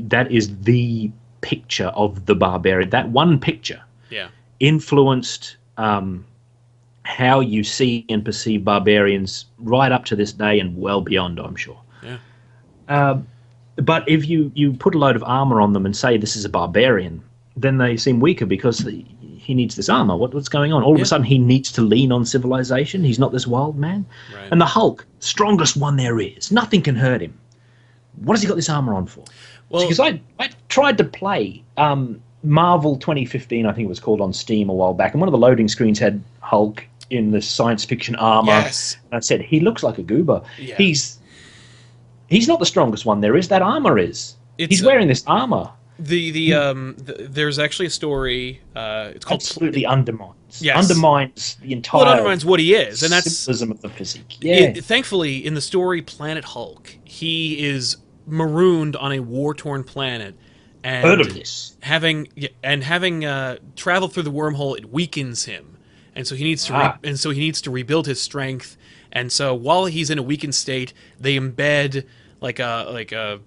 that is the picture of the barbarian. That one picture influenced how you see and perceive barbarians right up to this day and well beyond, I'm sure.
Yeah.
But if you put a load of armor on them and say this is a barbarian, then they seem weaker because he needs this armor. What's going on? All of a sudden, he needs to lean on civilization. He's not this wild man.
Right.
And the Hulk, strongest one there is. Nothing can hurt him. What has he got this armor on for? Well, because I tried to play Marvel 2015, I think it was called, on Steam a while back, and one of the loading screens had Hulk in the science fiction armor.
Yes.
And I said, he looks like a goober.
Yeah.
He's not the strongest one there is. That armor is. He's wearing this armor.
There's actually a story. It's called
absolutely undermines.
Yes.
Undermines the entire.
Well, it undermines what he is, and that's
symbolism of the physique. Yeah.
Thankfully, in the story Planet Hulk, he is marooned on a war-torn planet, and
heard of this.
Having traveled through the wormhole, it weakens him, and so he needs to rebuild his strength. And so while he's in a weakened state, they embed an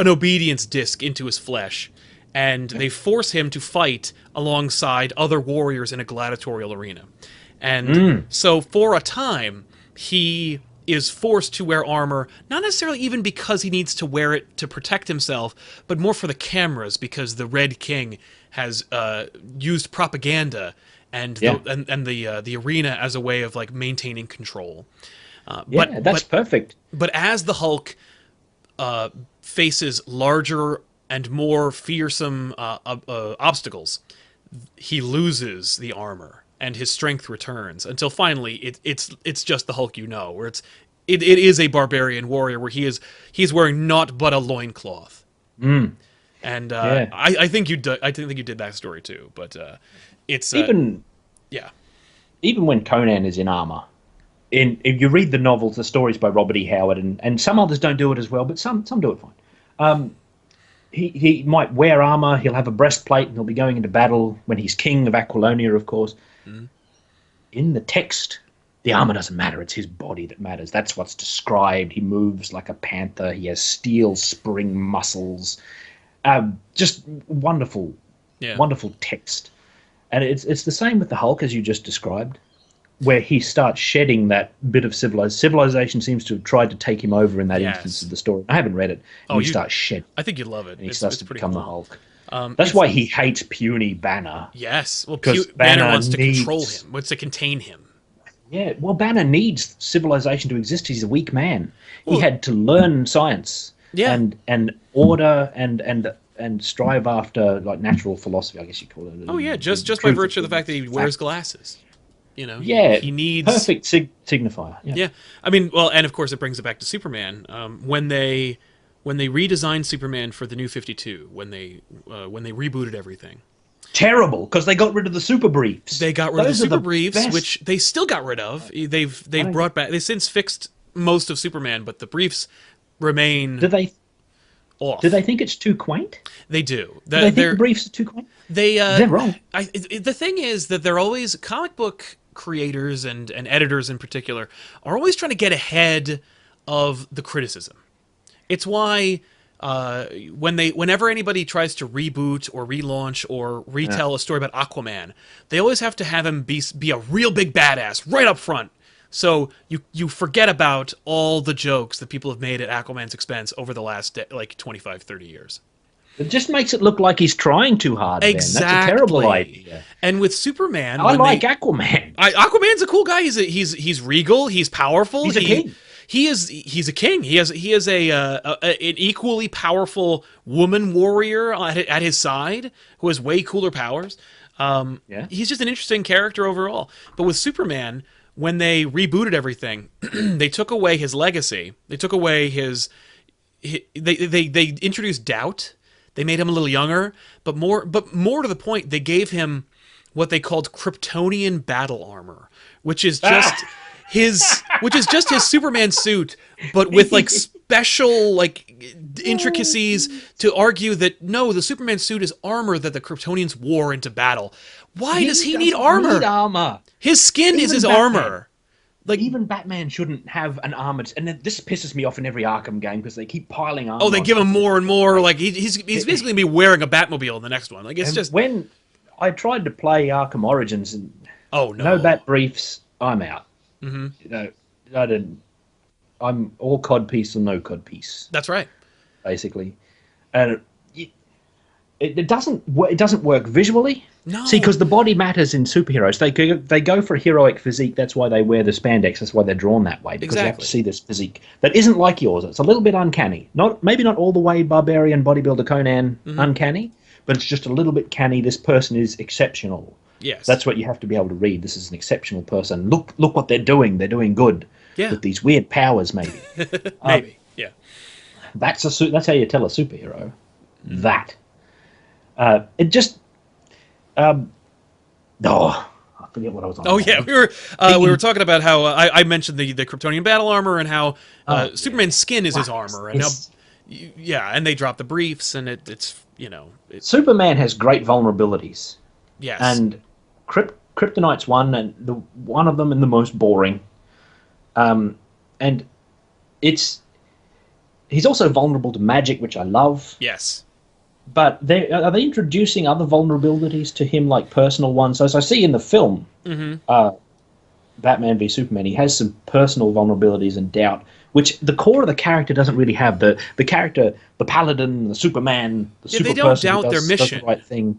obedience disc into his flesh, and they force him to fight alongside other warriors in a gladiatorial arena. And so for a time, he is forced to wear armor, not necessarily even because he needs to wear it to protect himself, but more for the cameras, because the Red King has used propaganda and the arena as a way of like maintaining control.
That's perfect.
But as the Hulk faces larger and more fearsome obstacles, he loses the armor and his strength returns until finally it's just the Hulk where it is a barbarian warrior where he's wearing naught but a loincloth. And I think you did that story too, but it's
even when Conan is in armor. If you read the novels, the stories by Robert E. Howard, and some others don't do it as well, but some do it fine. He might wear armor, he'll have a breastplate, and he'll be going into battle when he's king of Aquilonia, of course. In the text, the armor doesn't matter, it's his body that matters. That's what's described. He moves like a panther, he has steel spring muscles. Just wonderful text. And it's the same with the Hulk, as you just described, where he starts shedding that bit of civilization seems to have tried to take him over in that instance of the story. I haven't read it. He starts shedding.
I think you'd love it.
And he starts to become the Hulk.
That's
why he hates puny Banner.
Yes. Well,
Banner
wants to control him, wants to contain him.
Yeah, well, Banner needs civilization to exist. He's a weak man. He had to learn science and order and strive after like natural philosophy, I guess you call it.
Oh yeah, just by virtue of the fact that he wears glasses. He needs
perfect signifier.
Yeah, I mean, well, and of course it brings it back to Superman. When they redesigned Superman for the New 52, when they rebooted everything.
Terrible, because they got rid of the super briefs.
They got rid of the super briefs, which they still got rid of. They've brought back. They've since fixed most of Superman, but the briefs remain. Off.
Do they think it's too quaint?
They do.
Do they think the briefs are too quaint? They're wrong.
The thing is that they're always comic book creators and editors in particular are always trying to get ahead of the criticism. It's why whenever anybody tries to reboot or relaunch or retell a story about Aquaman, they always have to have him be a real big badass right up front. So you forget about all the jokes that people have made at Aquaman's expense over the last 25, 30 years.
It just makes it look like he's trying too hard.
Exactly.
Ben. That's a terrible idea.
And with Superman,
I like Aquaman.
Aquaman's a cool guy. He's regal. He's powerful.
He's a king.
He's a king. He has an equally powerful woman warrior at his side who has way cooler powers. He's just an interesting character overall. But with Superman, when they rebooted everything, they took away his legacy. They took away they introduced doubt. They made him a little younger, but more to the point, they gave him what they called Kryptonian battle armor, which is just his Superman suit, but with like special like intricacies to argue that no, the Superman suit is armor that the Kryptonians wore into battle. Why does he need armor?
Need armor.
His skin is his armor.
Like even Batman shouldn't have an armored. And this pisses me off in every Arkham game because they keep piling armor.
Oh, they give him more and more. Like he's basically gonna be wearing a Batmobile in the next one. Like it's just
when I tried to play Arkham Origins and
no
bat briefs, I'm out.
Mm-hmm.
I didn't. I'm all codpiece or no codpiece,
That's right.
basically. And it doesn't work visually.
No.
See, because the body matters in superheroes. They go for a heroic physique. That's why they wear the spandex. That's why they're drawn that way, because you have to see this physique that isn't like yours. It's a little bit uncanny. Maybe not all the way Barbarian Bodybuilder Conan uncanny, but it's just a little bit canny. This person is exceptional.
Yes.
That's what you have to be able to read. This is an exceptional person. Look what they're doing. They're doing good.
Yeah.
With these weird powers, maybe.
Maybe. Yeah.
That's how you tell a superhero. That. It just. I forget what I was on.
Oh yeah, we were talking about how I mentioned the Kryptonian battle armor and how Superman's skin is his armor, and and they drop the briefs, and it's
Superman has great vulnerabilities.
Yes,
and Kryptonite's one, and one of them, and the most boring. And he's also vulnerable to magic, which I love.
Yes.
But are they introducing other vulnerabilities to him, like personal ones? So as I see in the film, Batman v Superman, he has some personal vulnerabilities and doubt, which the core of the character doesn't really have. The character, the Paladin, the Superman, the super
they don't
person
doubt their mission.
does the right thing.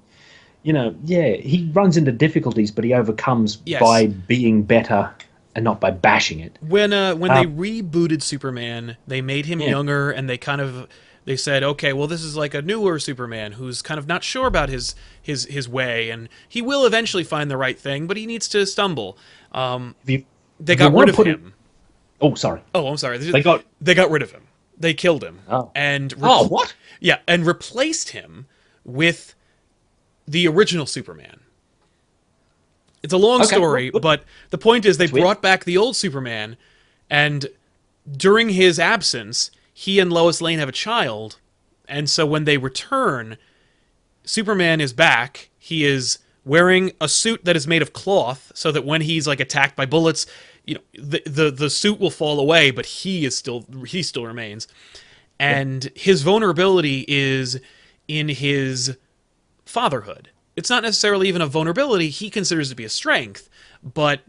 He runs into difficulties, but he overcomes by being better and not by bashing it.
When they rebooted Superman, they made him younger, and they said, okay, well, this is like a newer Superman who's kind of not sure about his way, and he will eventually find the right thing, but he needs to stumble. They got rid of him.
Oh, sorry.
Oh, I'm sorry.
They got
rid of him. They killed him.
Oh.
And
what?
Yeah, and replaced him with the original Superman. It's a long story, but the point is they brought back the old Superman, and during his absence, he and Lois Lane have a child, and so when they return, Superman is back. He is wearing a suit that is made of cloth, so that when he's like attacked by bullets, the suit will fall away, but he still remains. And his vulnerability is in his fatherhood. It's not necessarily even a vulnerability he considers to be a strength, but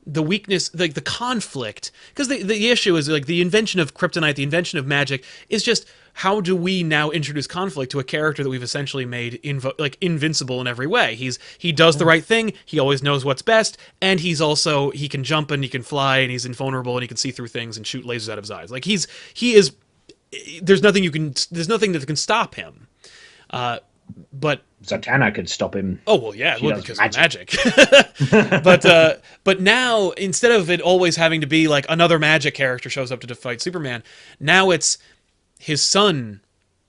the weakness, like the conflict, because the issue is like the invention of kryptonite, the invention of magic, is just how do we now introduce conflict to a character that we've essentially made invincible in every way. He does the right thing, he always knows what's best, and he can jump and he can fly and he's invulnerable and he can see through things and shoot lasers out of his eyes. Like there's nothing that can stop him. But
Zatanna could stop him.
Oh well, yeah, because of magic. But now, instead of it always having to be like another magic character shows up to fight Superman, now it's his son,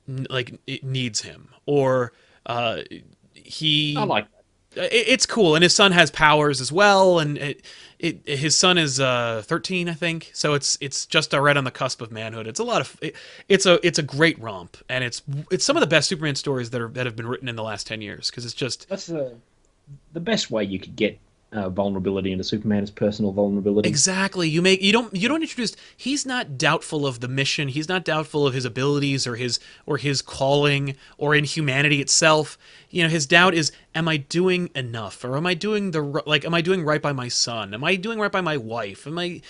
like it needs him, or he.
I like that.
It's cool, and his son has powers as well, and his son is 13, I think. So it's just right on the cusp of manhood. It's a lot of it's a great romp, and it's some of the best Superman stories that have been written in the last 10 years, because it's just
that's the best way you could get vulnerability into Superman is personal vulnerability.
Exactly. You don't introduce. He's not doubtful of the mission. He's not doubtful of his abilities or his calling or in humanity itself. His doubt is: am I doing enough, or am I doing am I doing right by my son? Am I doing right by my wife? Am I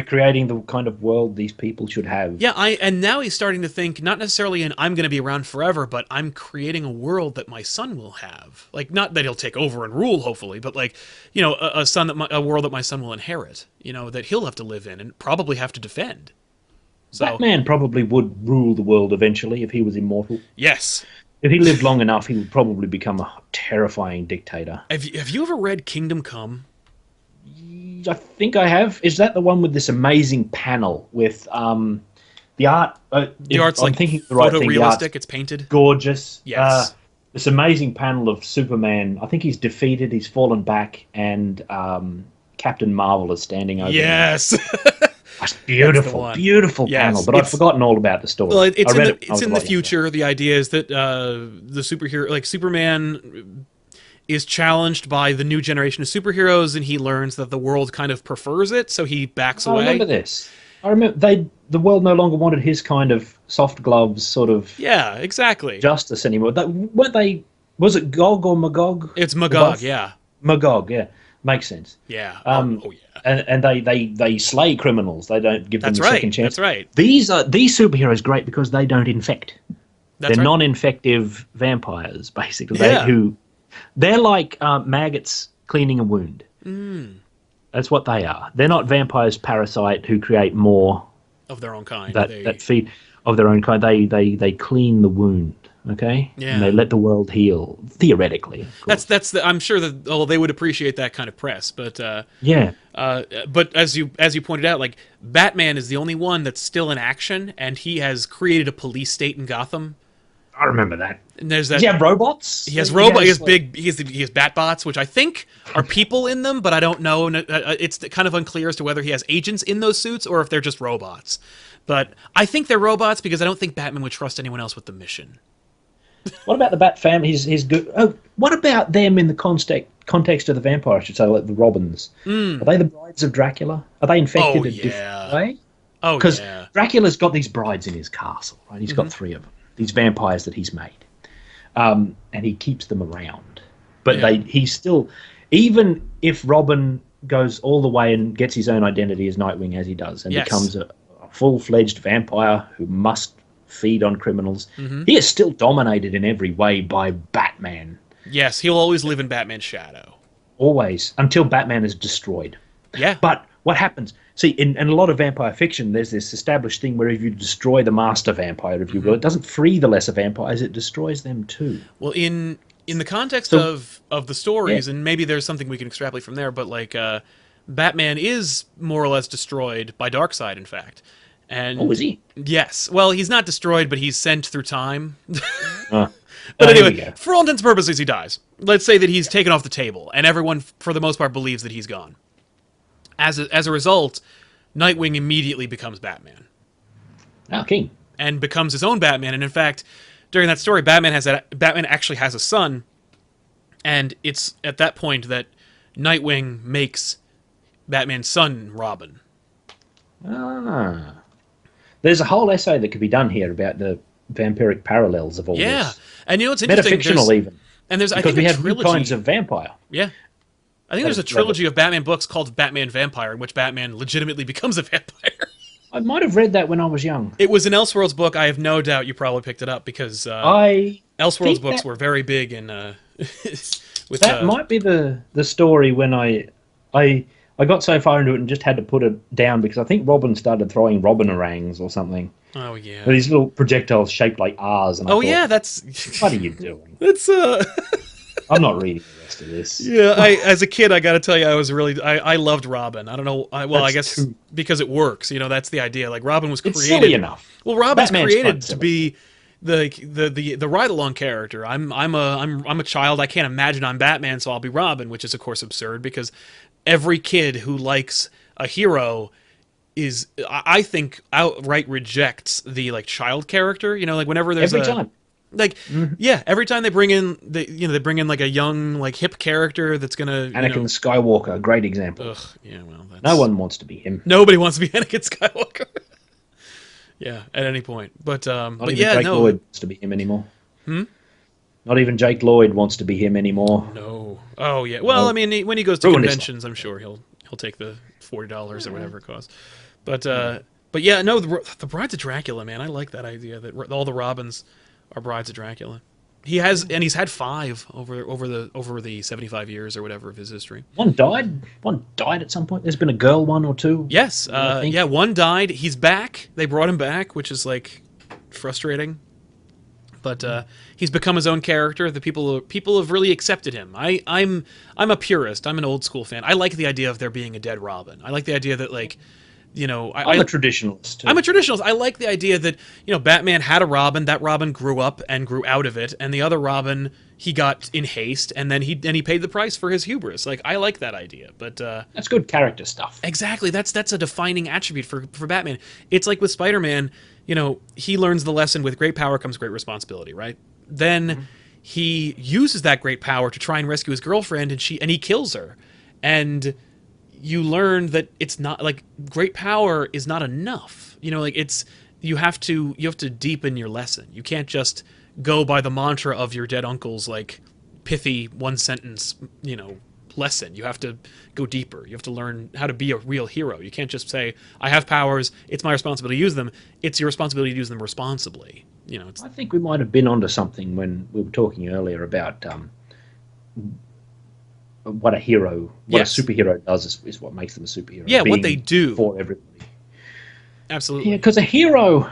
creating
the kind of world these people should have?
Yeah, and now he's starting to think not necessarily in I'm going to be around forever, but I'm creating a world that my son will have. Like, not that he'll take over and rule, hopefully, but like, a world that my son will inherit. That he'll have to live in and probably have to defend. So,
Batman probably would rule the world eventually if he was immortal.
Yes.
If he lived long enough, he would probably become a terrifying dictator.
Have you ever read Kingdom Come?
I think I have. Is that the one with this amazing panel with the art?
The art's like photorealistic. It's painted.
Gorgeous.
Yes.
This amazing panel of Superman. I think he's defeated. He's fallen back, and Captain Marvel is standing over him. That's beautiful, beautiful panel. But I've forgotten all about the story.
Well, it's in the future. The idea is that the superhero, like Superman, is challenged by the new generation of superheroes, and he learns that the world kind of prefers it, so he backs away.
I remember this. I remember the world no longer wanted his kind of soft gloves sort of justice anymore. Was it Gog or Magog?
It's Magog, yeah.
Magog, yeah. Makes sense.
Yeah. Oh, yeah.
And they slay criminals. They don't give them a second chance.
That's right.
These superheroes great because they don't infect.
That's
They're
right.
non-infective vampires, basically.
Yeah.
They're like maggots cleaning a wound. That's what they are. They're not vampires parasite who create more
Of their own kind.
that feed of their own kind. They clean the wound. Okay.
Yeah.
And they let the world heal theoretically. Of course.
That's I'm sure that they would appreciate that kind of press, but
yeah.
but as you pointed out, like Batman is the only one that's still in action, and he has created a police state in Gotham.
I remember that.
And there's that.
Does he have robots?
He has robots. He has big. He has Batbots, which I think are people in them, but I don't know. It's kind of unclear as to whether he has agents in those suits or if they're just robots. But I think they're robots because I don't think Batman would trust anyone else with the mission.
What about the Bat family? His good. Oh, what about them in the context of the vampire? I should say, like the Robins. Are they the brides of Dracula? Are they infected a different way?
Oh,
because Dracula's got these brides in his castle, right? He's got 3 of them. These vampires that he's made, and he keeps them around. But he's still, even if Robin goes all the way and gets his own identity as Nightwing as he does, and becomes a full-fledged vampire who must feed on criminals, he is still dominated in every way by Batman.
Yes, he'll always live in Batman's shadow.
Always, until Batman is destroyed.
Yeah.
But what happens? See, in a lot of vampire fiction, there's this established thing where if you destroy the master vampire, if you will, it doesn't free the lesser vampires, it destroys them too.
Well, in the context of the stories, and maybe there's something we can extrapolate from there, but like Batman is more or less destroyed by Darkseid, in fact. And
is he?
Yes. Well, he's not destroyed, but he's sent through time. But
anyway,
for all intents and purposes, he dies. Let's say that he's taken off the table, and everyone, for the most part, believes that he's gone. As a result, Nightwing immediately becomes Batman.
Okay.
And becomes his own Batman. And in fact, during that story, Batman actually has a son, and it's at that point that Nightwing makes Batman's son Robin.
There's a whole essay that could be done here about the vampiric parallels of all this.
Yeah, and you know what's interesting?
Metafictional even.
And there's, I
because
think,
we
a
have
trilogy.
two kinds of vampire.
Yeah. I think there's a trilogy of Batman books called Batman Vampire, in which Batman legitimately becomes a vampire.
I might have read that when I was young.
It was in Elseworlds book. I have no doubt you probably picked it up because Elseworlds books were very big in.
That might be the story when I got so far into it and just had to put it down because I think Robin started throwing Robinarangs or something.
Oh yeah.
These little projectiles shaped like R's. And I thought,
yeah, that's.
What are you doing?
That's
I'm not reading the rest of this.
Yeah, as a kid, I got to tell you, I loved Robin. I don't know. I guess because it works. You know, that's the idea. Like Robin was created.
It's silly enough.
Well, Robin's created to be the ride along character. I'm a child. I can't imagine I'm Batman, so I'll be Robin, which is of course absurd because every kid who likes a hero is, I think, outright rejects the like child character. You know, like whenever there's
every time.
Like every time they bring in like a young like hip character that's gonna
Anakin Skywalker, a great example.
Ugh, yeah, well,
no one wants to be him.
Nobody wants to be Anakin Skywalker. Yeah, at any point, but
Jake Lloyd wants to be him anymore. Not even Jake Lloyd wants to be him anymore.
No. Oh yeah. Well, I mean, when he goes to conventions, I'm sure he'll take the $40 or whatever it costs. But yeah, no, the Brides of Dracula, man, I like that idea that all the Robins are Brides of Dracula. He's had 5 over the 75 years or whatever of his history.
One died at some point. There's been a girl one or two.
Yes. Yeah, one died. He's back. They brought him back, which is like frustrating. But he's become his own character. The people have really accepted him. I'm a purist. I'm an old school fan. I like the idea of there being a dead Robin. I like the idea that like, you know,
I'm a traditionalist too.
I'm a traditionalist. I like the idea that, you know, Batman had a Robin. That Robin grew up and grew out of it, and the other Robin he got in haste, and then he paid the price for his hubris. Like I like that idea, but
that's good character stuff.
Exactly. That's a defining attribute for Batman. It's like with Spider-Man. You know, he learns the lesson: with great power comes great responsibility. Right? Then he uses that great power to try and rescue his girlfriend, and he kills her, and you learn that it's not like great power is not enough. You know, like you have to deepen your lesson. You can't just go by the mantra of your dead uncle's like pithy one sentence, you know, lesson. You have to go deeper. You have to learn how to be a real hero. You can't just say, I have powers, it's my responsibility to use them. It's your responsibility to use them responsibly. You know,
I think we might have been onto something when we were talking earlier about what a hero, what a superhero does is what makes them a superhero.
Yeah, what they do
for everybody.
Absolutely.
Yeah, because a hero,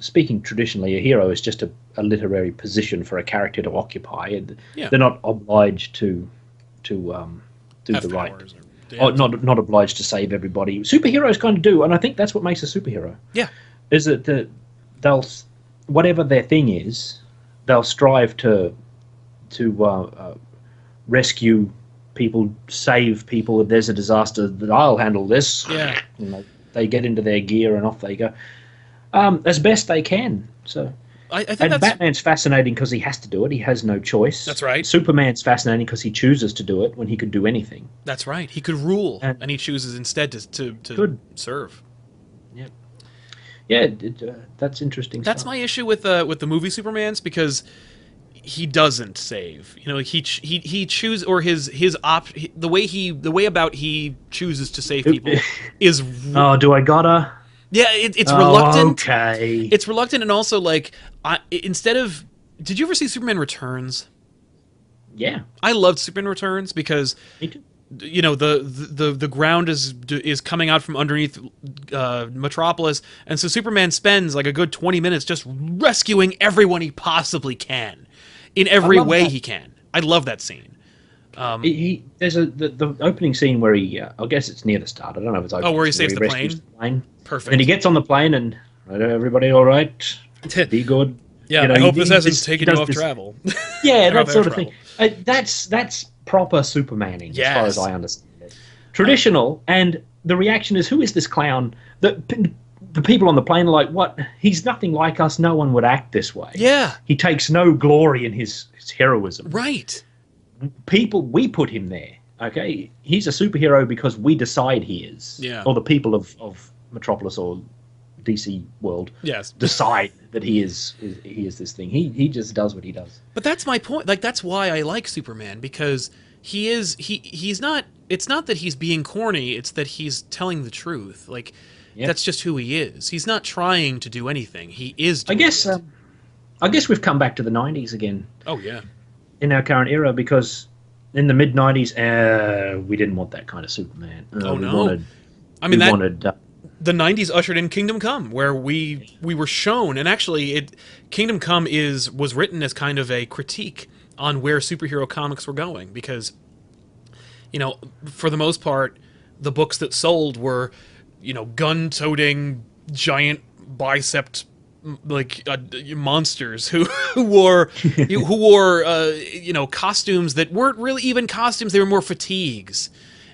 speaking traditionally, a hero is just a literary position for a character to occupy. And they're not obliged to do the right. Not obliged to save everybody. Superheroes kind of do, and I think that's what makes a superhero.
Yeah,
is that they'll, whatever their thing is, they'll strive to rescue people, save people. If there's a disaster, that I'll handle this.
Yeah,
you know, they get into their gear and off they go, as best they can. So,
I think
Batman's fascinating because he has to do it. He has no choice.
That's right.
Superman's fascinating because he chooses to do it when he could do anything.
That's right. He could rule, and he chooses instead to serve.
Yeah. Yeah, that's interesting.
That's my issue with the movie Superman's, because he doesn't save. You know, he chooses, or the way about he chooses to save people is.
Oh, do I gotta?
Yeah, it's reluctant.
Okay.
It's reluctant, and also instead of. Did you ever see Superman Returns?
Yeah,
I loved Superman Returns because.
Me too.
You know, the ground is coming out from underneath Metropolis, and so Superman spends like a good 20 minutes just rescuing everyone he possibly can, in every way he can. I love that scene.
There's the opening scene where he, I guess it's near the start. I don't know if it's opening.
Oh, where he saves the plane.
Perfect. And he gets on the plane and, everybody all right? Be good.
Yeah, you know, I hope this hasn't taken you off travel.
Yeah, that sort of thing. That's proper Supermaning, as far as I understand it. Traditional, and the reaction is, who is this clown? The people on the plane are like, what? He's nothing like us. No one would act this way.
Yeah.
He takes no glory in his heroism.
Right.
We put him there, okay? He's a superhero because we decide he is.
Yeah.
Or the people of Metropolis or DC world decide that he is this thing. He just does what he does.
But that's my point. Like, that's why I like Superman, because he's not. It's not that he's being corny. It's that he's telling the truth. Like, that's just who he is. He's not trying to do anything. He is doing it.
I guess we've come back to the 90s again.
Oh yeah. In
our current era, because in the mid 90s, we didn't want that kind of Superman.
The 90s ushered in Kingdom Come, where we were shown, and actually Kingdom Come was written as kind of a critique on where superhero comics were going, because, you know, for the most part, the books that sold were, you know, gun-toting, giant bicep monsters who wore costumes that weren't really even costumes. They were more fatigues.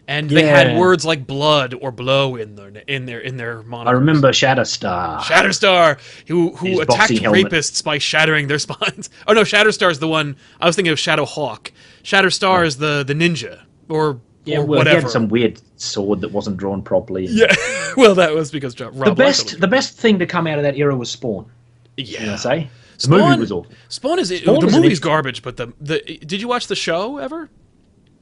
And they had words like blood or blow in their monikers. I
remember Shatterstar,
who attacked rapists by shattering their spines. Oh no, Shatterstar's the one. I was thinking of Shadowhawk. Shatterstar is the ninja or whatever.
He had some weird sword that wasn't drawn properly.
Yeah, well, that was because Rob
the best thing to come out of that era was Spawn.
Yeah,
you know, the movie was awful.
The movie's garbage, but did you watch the show ever?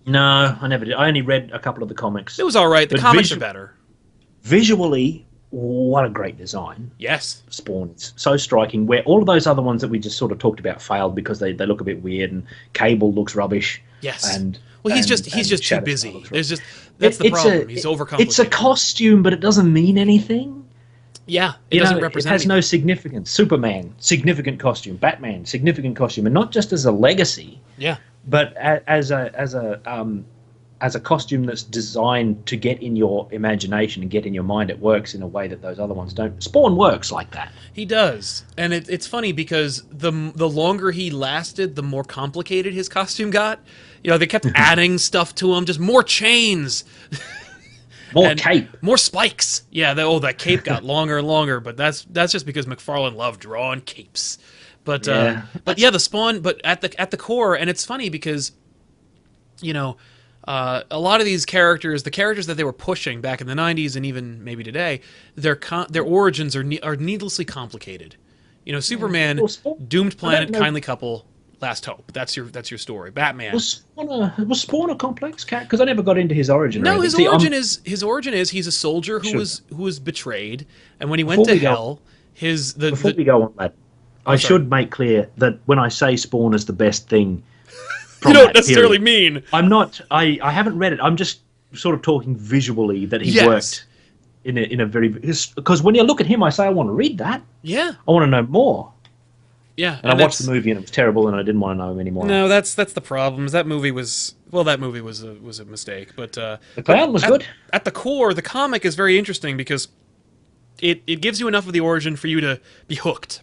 No, I never did. I only read a couple of the comics.
It was all right. The comics are better.
Visually, what a great design.
Yes.
Spawn is so striking, where all of those other ones that we just sort of talked about failed because they look a bit weird, and Cable looks rubbish.
Yes. He's just too busy. That's the problem. He's overcomplicated.
It's a costume, but it doesn't mean anything.
Yeah, it doesn't represent.
It has no significance. Superman, significant costume. Batman, significant costume, and not just as a legacy.
Yeah.
But as a costume that's designed to get in your imagination and get in your mind, it works in a way that those other ones don't. Spawn works like that.
He does, and it's funny because the longer he lasted, the more complicated his costume got. You know, they kept adding stuff to him, just more chains,
more cape,
more spikes. Yeah, that cape got longer and longer, but that's just because McFarlane loved drawing capes. But the Spawn, but at the core, and it's funny because, you know, a lot of these characters, the characters that they were pushing back in the 90s and even maybe today, their origins are needlessly complicated. You know, Superman, doomed planet, kindly couple, last hope. That's your story. Batman.
Was Spawn a complex character? Because I never got into his origin.
No,
or
his
anything.
origin is he's a soldier who was betrayed, and when he went
Before
to
we go-
hell,
Before we go on, lad, I should make clear that when I say Spawn is the best thing,
you don't necessarily mean.
I'm not. I haven't read it. I'm just sort of talking visually that he worked in a very, because when you look at him, I say I want to read that.
Yeah,
I want to know more.
Yeah,
and I watched the movie and it was terrible, and I didn't want to know him anymore.
No, that's the problem. That movie was a mistake. But
the clown was good.
At the core, the comic is very interesting because it gives you enough of the origin for you to be hooked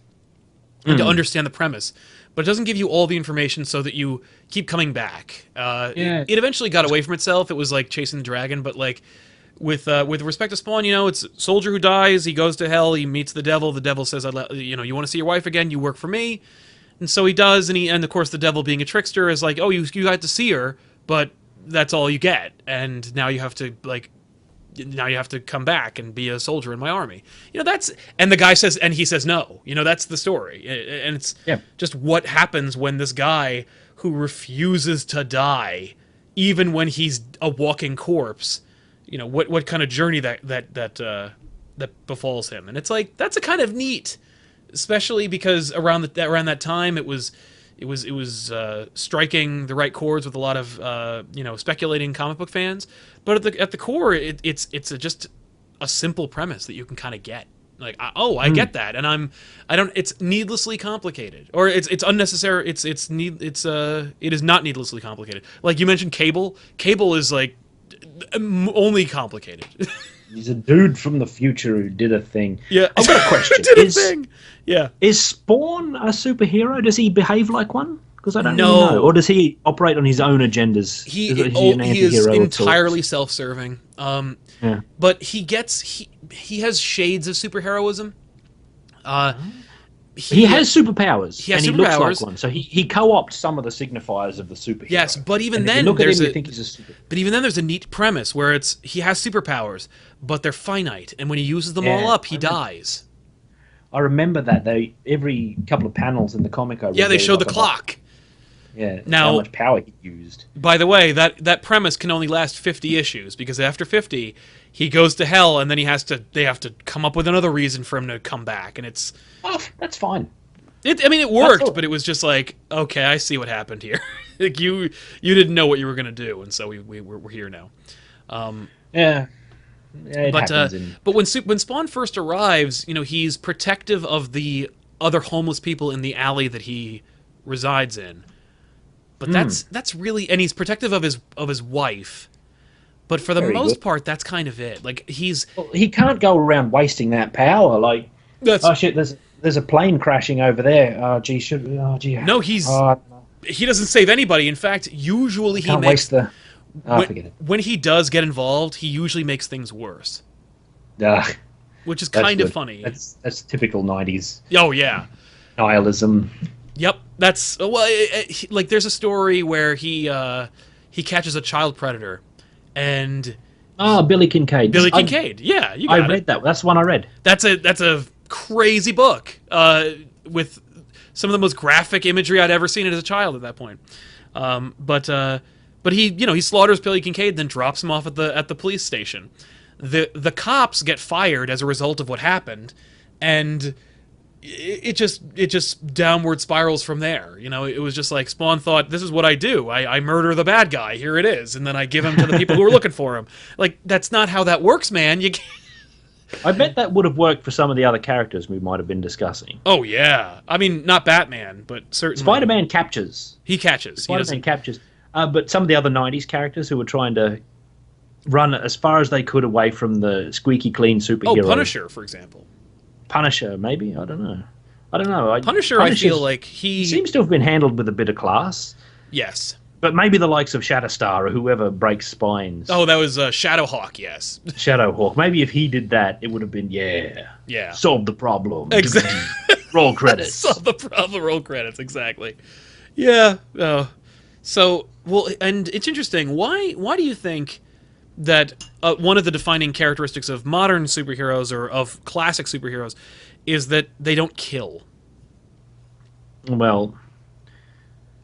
and to understand the premise, but it doesn't give you all the information so that you keep coming back. It eventually got away from itself. It was like chasing the dragon, but like with respect to Spawn, it's a soldier who dies. He goes to hell. He meets the devil. The devil says, you want to see your wife again? You work for me. And so he does, and of course the devil, being a trickster, is like, oh, you got to see her, but that's all you get, and now you have to come back and be a soldier in my army. And the guy says, and he says no. That's the story, and it's just what happens when this guy who refuses to die, even when he's a walking corpse, what kind of journey that befalls him, and it's like that's a kind of neat. Especially because around that time it was striking the right chords with a lot of speculating comic book fans, but at the core it's just a simple premise that you can kind of get. Like, I get that, and it's needlessly complicated, or it's unnecessary. It is not needlessly complicated. Like you mentioned, Cable is like only complicated.
He's a dude from the future who did a thing.
Yeah,
I've got a question.
Did a thing. Yeah.
Is Spawn a superhero? Does he behave like one? Because I don't really know. Or does he operate on his own agendas?
He is entirely self-serving. But he has shades of superheroism.
He has superpowers.
He has
and
superpowers.
He looks like one. So he co-opts some of the signifiers of the superhero.
Yes, but even then, there's a neat premise where he has superpowers, but they're finite, and when he uses them all up, he dies.
I remember that every couple of panels in the comic.
They show the clock.
How much power he used.
By the way, that premise can only last 50 issues, because after 50, he goes to hell, and then they have to come up with another reason for him to come back, and it's...
Oh, that's fine.
It worked, but it was just like, okay, I see what happened here. Like you didn't know what you were going to do, and so we're here now. But when Spawn first arrives, he's protective of the other homeless people in the alley that he resides in. But that's really, and he's protective of his wife. But for the most part, that's kind of it. Like
he can't go around wasting that power. Like, oh shit, there's a plane crashing over there. Oh gee,
no, he doesn't save anybody. In fact, usually he makes
forget it.
When he does get involved, he usually makes things worse. Which is kind of funny.
That's typical 90s.
Oh yeah,
nihilism.
Yep, that's like there's a story where he catches a child predator, and
Billy Kincaid.
Yeah, you got it.
I read that. That's the one I read.
That's a crazy book with some of the most graphic imagery I'd ever seen as a child at that point. But he slaughters Billy Kincaid, then drops him off at the police station. The cops get fired as a result of what happened, and it just downward spirals from there. It was just like Spawn thought, this is what I do. I murder the bad guy. Here it is, and then I give him to the people who are looking for him. Like, that's not how that works, man. You can't.
I bet that would have worked for some of the other characters we might have been discussing.
Oh yeah, I mean not Batman, but certainly
Spider-Man captures.
He catches.
Spider-Man captures. But some of the other 90s characters who were trying to run as far as they could away from the squeaky clean superhero.
Oh, Punisher, for example.
Punisher, maybe? I don't know.
Punisher, I feel like he
seems to have been handled with a bit of class.
Yes.
But maybe the likes of Shatterstar or whoever breaks spines.
Oh, that was Shadowhawk, yes.
Shadowhawk. Maybe if he did that, it would have been, solve the problem.
Exactly.
Roll credits.
Solve the problem, roll credits, exactly. Yeah. So, well, and it's interesting. Why do you think that one of the defining characteristics of modern superheroes or of classic superheroes is that they don't kill?
Well,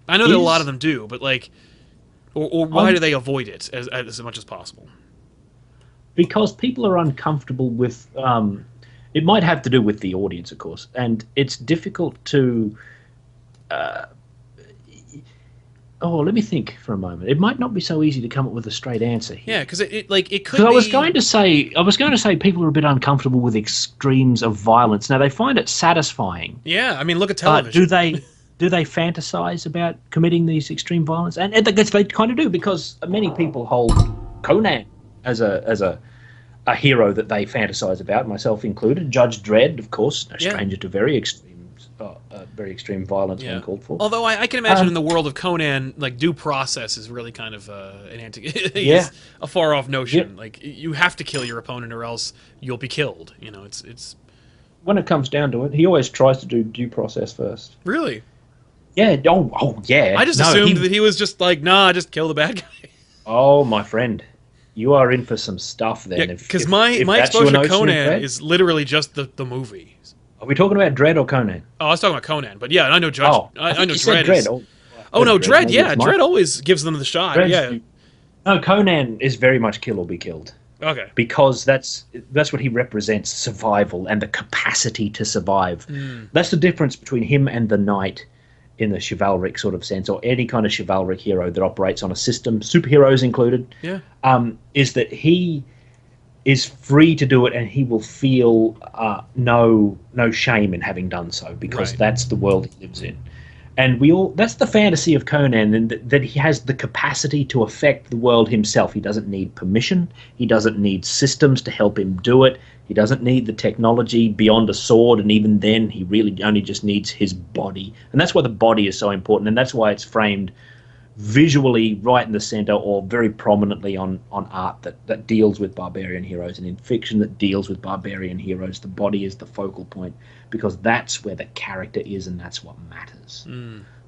I know that a lot of them do, but like, or why do they avoid it as much as possible?
Because people are uncomfortable with. It might have to do with the audience, of course, and it's difficult to. Let me think for a moment. It might not be so easy to come up with a straight answer here.
Yeah, because it could be...
Because I was going to say people are a bit uncomfortable with extremes of violence. Now, they find it satisfying.
Yeah, I mean, look at television.
Do they fantasize about committing these extreme violence? And I guess they kind of do, because many people hold Conan as a hero that they fantasize about, myself included. Judge Dredd, of course, no stranger to very extreme violence being called for.
Although I can imagine in the world of Conan, like, due process is really kind of a far off notion. Yep. Like, you have to kill your opponent or else you'll be killed. You know, it's
when it comes down to it, he always tries to do due process first.
Really?
Yeah. Oh yeah.
I just assumed that he was just like, nah, just kill the bad guy.
Oh, my friend. You are in for some stuff then.
Yeah, because my exposure to Conan is literally just the movie.
Are we talking about Dredd or Conan?
Oh, I was talking about Conan, but yeah, I know Judge.
Oh,
I know
Dredd.
Dredd. No, Dredd. Yeah, Dredd always gives them the shot.
Dredd's no, Conan is very much kill or be killed.
Okay.
Because that's what he represents: survival and the capacity to survive. That's the difference between him and the knight in the chivalric sort of sense, or any kind of chivalric hero that operates on a system, superheroes included.
Yeah.
Is that he is free to do it, and he will feel no shame in having done so, because that's the world he lives in. And that's the fantasy of Conan, and that he has the capacity to affect the world himself. He doesn't need permission. He doesn't need systems to help him do it. He doesn't need the technology beyond a sword, and even then he really only just needs his body. And that's why the body is so important, and that's why it's framed visually right in the center, or very prominently on art that deals with barbarian heroes, and in fiction that deals with barbarian heroes. The body is the focal point, because that's where the character is, and that's what matters.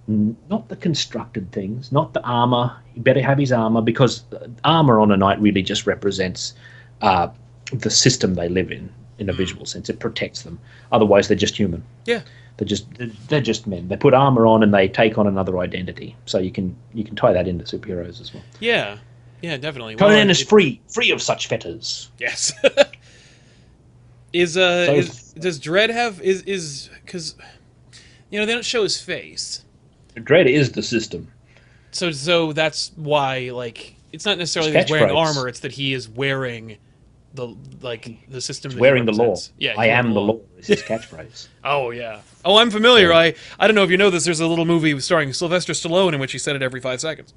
Not the constructed things, not the armor. You better have his armor, because armor on a knight really just represents the system they live in a visual sense. It protects them. Otherwise, they're just human.
Yeah.
They're just men. They put armor on and they take on another identity. So you can tie that into superheroes as well.
Yeah, yeah, definitely.
Conan is free of such fetters.
Yes. Does Dredd have because they don't show his face.
Dredd is the system.
So that's why, like, it's not necessarily that he's wearing armor; it's that he is wearing the system.
He's wearing the law.
Yeah,
I am the law. Is his catchphrase.
Oh yeah. Oh, I'm familiar. I don't know if you know this. There's a little movie starring Sylvester Stallone in which he said it every 5 seconds.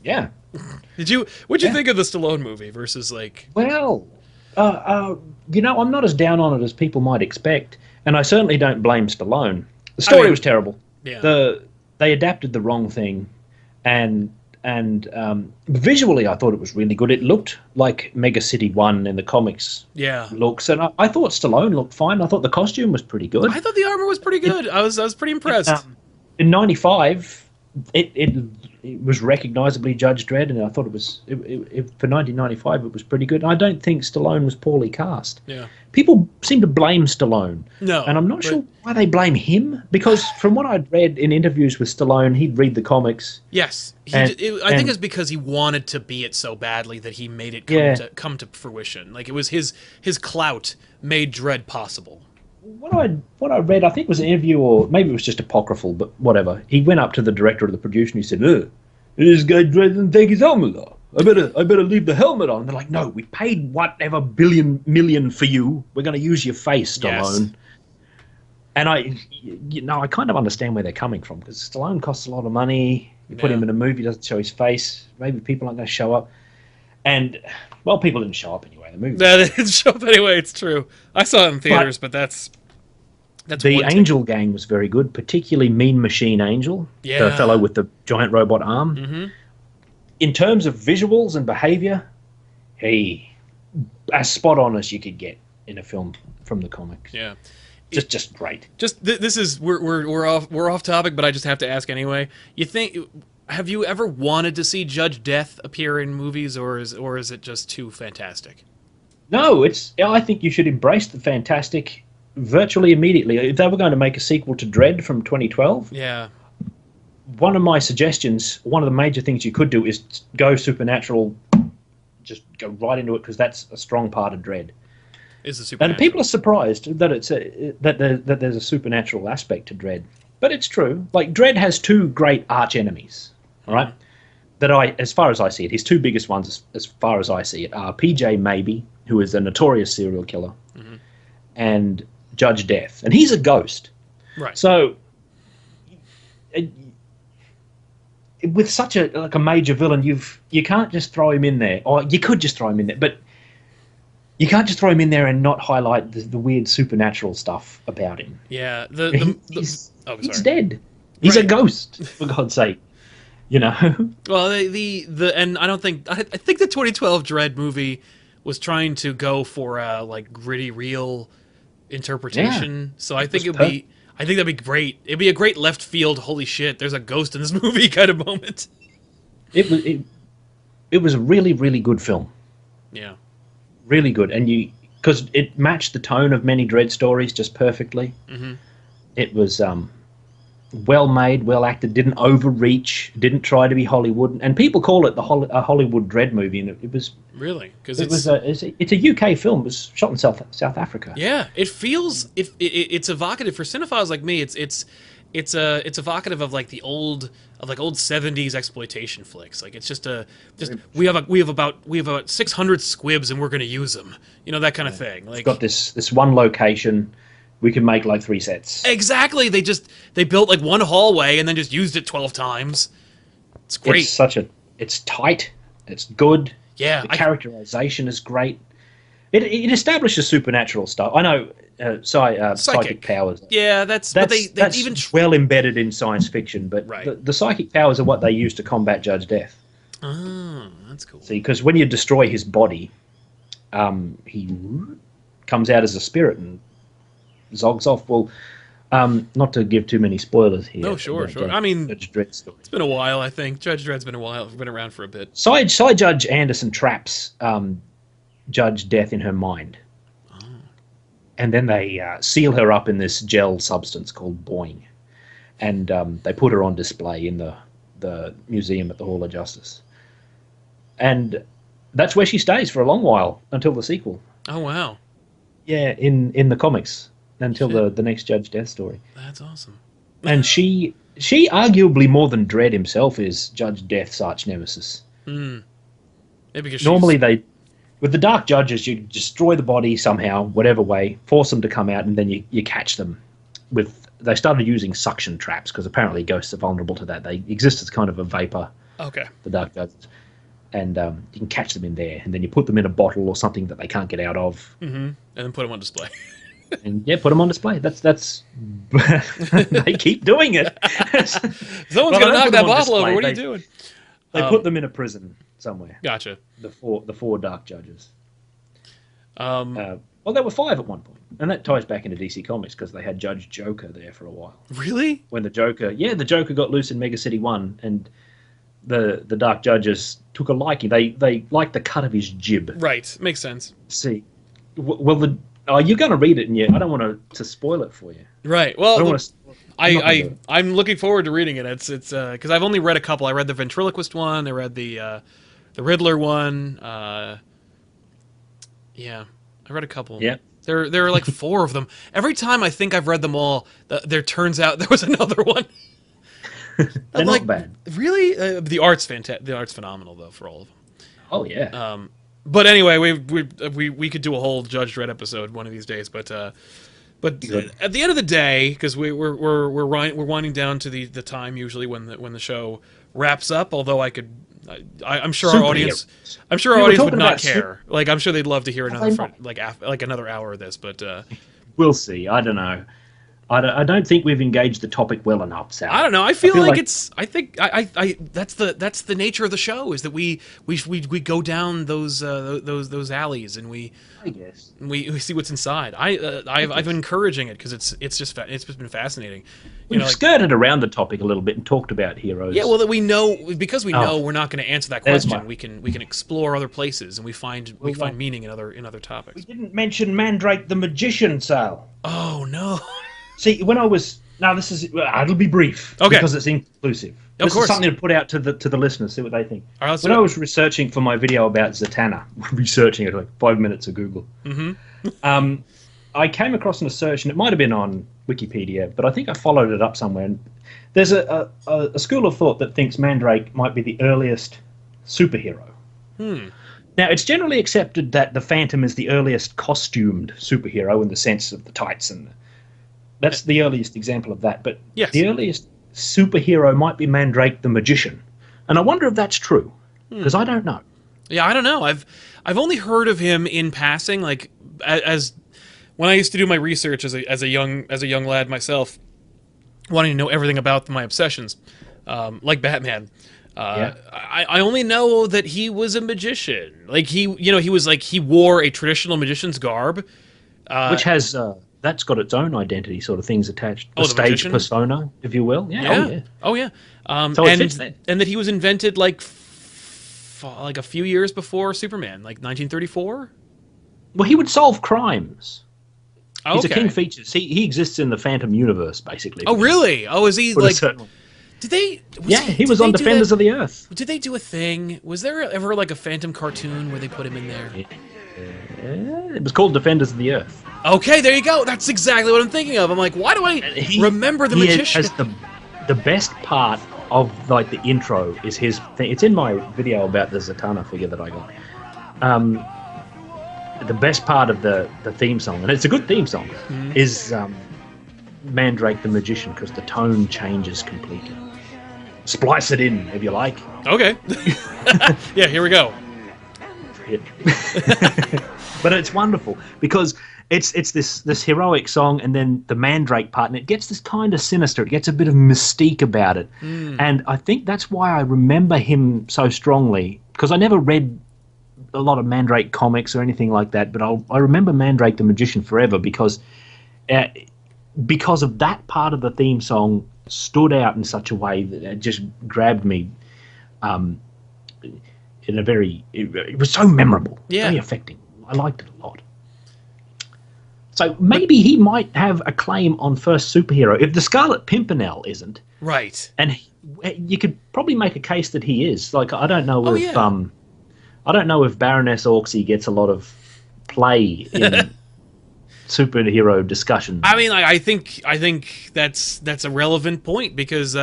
Yeah.
What'd you think of the Stallone movie versus like?
Well, I'm not as down on it as people might expect, and I certainly don't blame Stallone. The story was terrible.
Yeah.
They adapted the wrong thing, and visually I thought it was really good. It looked like Mega City 1 in the comics looks, and I thought Stallone looked fine. I thought the costume was pretty good.
I thought the armor was pretty good. I was pretty impressed.
In '95, it was recognisably Judge Dredd, and I thought it was for 1995 it was pretty good. I don't think Stallone was poorly cast.
Yeah.
People seem to blame Stallone.
No.
And I'm not sure why they blame him, because from what I'd read in interviews with Stallone, he'd read the comics.
Yes. I think it's because he wanted to be it so badly that he made it come to fruition. Like, it was his clout made Dredd possible.
What I read, I think it was an interview, or maybe it was just apocryphal, but whatever. He went up to the director of the production and he said, this guy Dredd didn't take his helmet off. I better leave the helmet on. And they're like, no, we paid whatever million for you. We're going to use your face, Stallone. Yes. And I kind of understand where they're coming from, because Stallone costs a lot of money. You put him in a movie, doesn't show his face. Maybe people aren't going to show up. And, well, people didn't show up anyway in the movie.
No, they didn't show up anyway, it's true. I saw it in theaters, but that's
the Angel gang was very good, particularly Mean Machine Angel, the fellow with the giant robot arm.
Mm-hmm.
In terms of visuals and behavior, as spot on as you could get in a film from the comics.
Yeah.
Just great.
This is we're off topic, but I just have to ask anyway. Have you ever wanted to see Judge Death appear in movies, or is it just too fantastic?
No, I think you should embrace the fantastic virtually immediately. If they were going to make a sequel to Dredd from 2012, one of my suggestions, one of the major things you could do is go supernatural, just go right into it, because that's a strong part of Dredd.
Is the supernatural.
And people are surprised that that there's a supernatural aspect to Dredd, but it's true. Like, Dredd has two great arch enemies, all right? That as far as I see it, his two biggest ones, as far as I see it, are PJ Maybe, who is a notorious serial killer, and Judge Death, and he's a ghost.
Right.
So, with such a major villain, you can't just throw him in there, or you could just throw him in there, but you can't just throw him in there and not highlight the weird supernatural stuff about him.
Yeah,
he's dead. He's a ghost, for God's sake. You know.
Well, and I think the 2012 Dredd movie was trying to go for a like gritty, real interpretation. Yeah, so I think that'd be great. It'd be a great left field. Holy shit! There's a ghost in this movie kind of moment.
It was a really, really good film.
Yeah.
Really good, and because it matched the tone of many Dredd stories just perfectly. It was well made, well acted, didn't overreach, didn't try to be Hollywood, and people call it a Hollywood Dredd movie, and it was
really because
it's a UK film. It was shot in South Africa.
Yeah, it feels it's evocative for cinephiles like me. It's evocative of like old 70s exploitation flicks. Like it's we have about 600 squibs and we're going to use them. You know, that kind of thing. Like,
it's got this one location, we can make like 3 sets.
Exactly. They built like one hallway and then just used it 12 times. It's great.
It's tight. It's good.
Yeah.
The characterization is great. It establishes supernatural stuff. I know. Psychic powers.
Yeah, that's even
well embedded in science fiction, but the psychic powers are what they use to combat Judge Death.
Oh, that's cool.
See, because when you destroy his body, he comes out as a spirit and zogs off. Well, not to give too many spoilers here.
No, sure. I mean,
Judge Dredd story.
It's been a while, I think. Judge Dredd's been around for a bit.
Side Judge Anderson traps Judge Death in her mind. And then they seal her up in this gel substance called Boing. And they put her on display in the museum at the Hall of Justice. And that's where she stays for a long while, until the sequel.
Oh, wow.
Yeah, in the comics, until the next Judge Death story.
That's awesome.
And she arguably more than Dredd himself is Judge Death's arch nemesis.
Maybe because
normally with the Dark Judges, you destroy the body somehow, whatever way, force them to come out, and then you catch them. They started using suction traps, because apparently ghosts are vulnerable to that. They exist as kind of a vapor, the Dark Judges. And you can catch them in there, and then you put them in a bottle or something that they can't get out of.
And then put them on display.
And put them on display. That's they keep doing it.
Someone's going to knock that bottle over. What are you doing?
They put them in a prison somewhere.
Gotcha.
The four Dark Judges. Well, there were 5 at one point, and that ties back into DC Comics because they had Judge Joker there for a while.
Really?
When the Joker got loose in Mega City 1, and the Dark Judges took a liking. They liked the cut of his jib.
Right, makes sense.
See, well, you're going to read it, and I don't want to spoil it for you.
Right. Well, I'm looking forward to reading it. It's because I've only read a couple. I read the ventriloquist one. I read the Riddler one. Yeah, I read a couple.
Yeah.
There are like 4 of them. Every time I think I've read them all, there turns out there was another one.
They're not bad.
Really? The art's fantastic. The art's phenomenal, though, for all of them.
Oh yeah.
But anyway, we could do a whole Judge Dredd episode one of these days. But at the end of the day, because we're winding down to the time usually when the show wraps up. Although I'm sure our audience would not care. Like I'm sure they'd love to hear another another hour of this. But
we'll see. I don't know. I don't think we've engaged the topic well enough, Sal.
I don't know. I feel like it's. I think that's the nature of the show is that we go down those alleys and we see what's inside. I've been encouraging it because it's just been fascinating.
We've skirted around the topic a little bit and talked about heroes.
Yeah, well, that we know because we know we're not going to answer that question. We can explore other places and we find meaning in other topics.
We didn't mention Mandrake the Magician, Sal.
Oh no.
See, when I was No, this is it'll be brief because it's inclusive. This is something to put out to the listeners, see what they think.
Right,
when I was researching for my video about Zatanna, researching it like 5 minutes of Google, I came across an assertion. It might have been on Wikipedia, but I think I followed it up somewhere. And there's a school of thought that thinks Mandrake might be the earliest superhero. Now, it's generally accepted that the Phantom is the earliest costumed superhero in the sense of the tights and that's the earliest example of that. But the earliest superhero might be Mandrake the Magician. And I wonder if that's true, because I don't know.
Yeah, I don't know. I've only heard of him in passing, like as when I used to do my research as a young lad myself, wanting to know everything about my obsessions, like Batman. I only know that he was a magician. Like he wore a traditional magician's garb,
which has that's got its own identity, sort of things attached. The stage magician? Persona, if you will. Yeah.
Oh yeah.
So it fits there.
And that he was invented like a few years before Superman, like 1934.
Well, he would solve crimes. He's a King Features. He exists in the Phantom universe, basically.
Oh, really? Oh, is he like? Did they?
He was on Defenders of the Earth.
Did they do a thing? Was there ever like a Phantom cartoon where they put him in there?
It was called Defenders of the Earth.
Okay, there you go. That's exactly what I'm thinking of. I'm like, why do I remember the magician?
Has the best part of like the intro is his thing. It's in my video about the Zatanna figure that I got. The best part of the theme song, and it's a good theme song, is Mandrake the Magician, because the tone changes completely. Splice it in, if you like.
Okay. Yeah, here we go.
But it's wonderful because it's this heroic song, and then the Mandrake part, and it gets this kind of sinister. It gets a bit of mystique about it, and I think that's why I remember him so strongly, because I never read a lot of Mandrake comics or anything like that, but I remember Mandrake the Magician forever because of that part of the theme song stood out in such a way that it just grabbed me in a very... It was so memorable, very affecting. I liked it a lot. So maybe he might have a claim on first superhero. If the Scarlet Pimpernel isn't...
Right.
And you could probably make a case that he is. Like, I don't know if... I don't know if Baroness Orcsey gets a lot of play in superhero discussions.
I mean, like, I think that's a relevant point because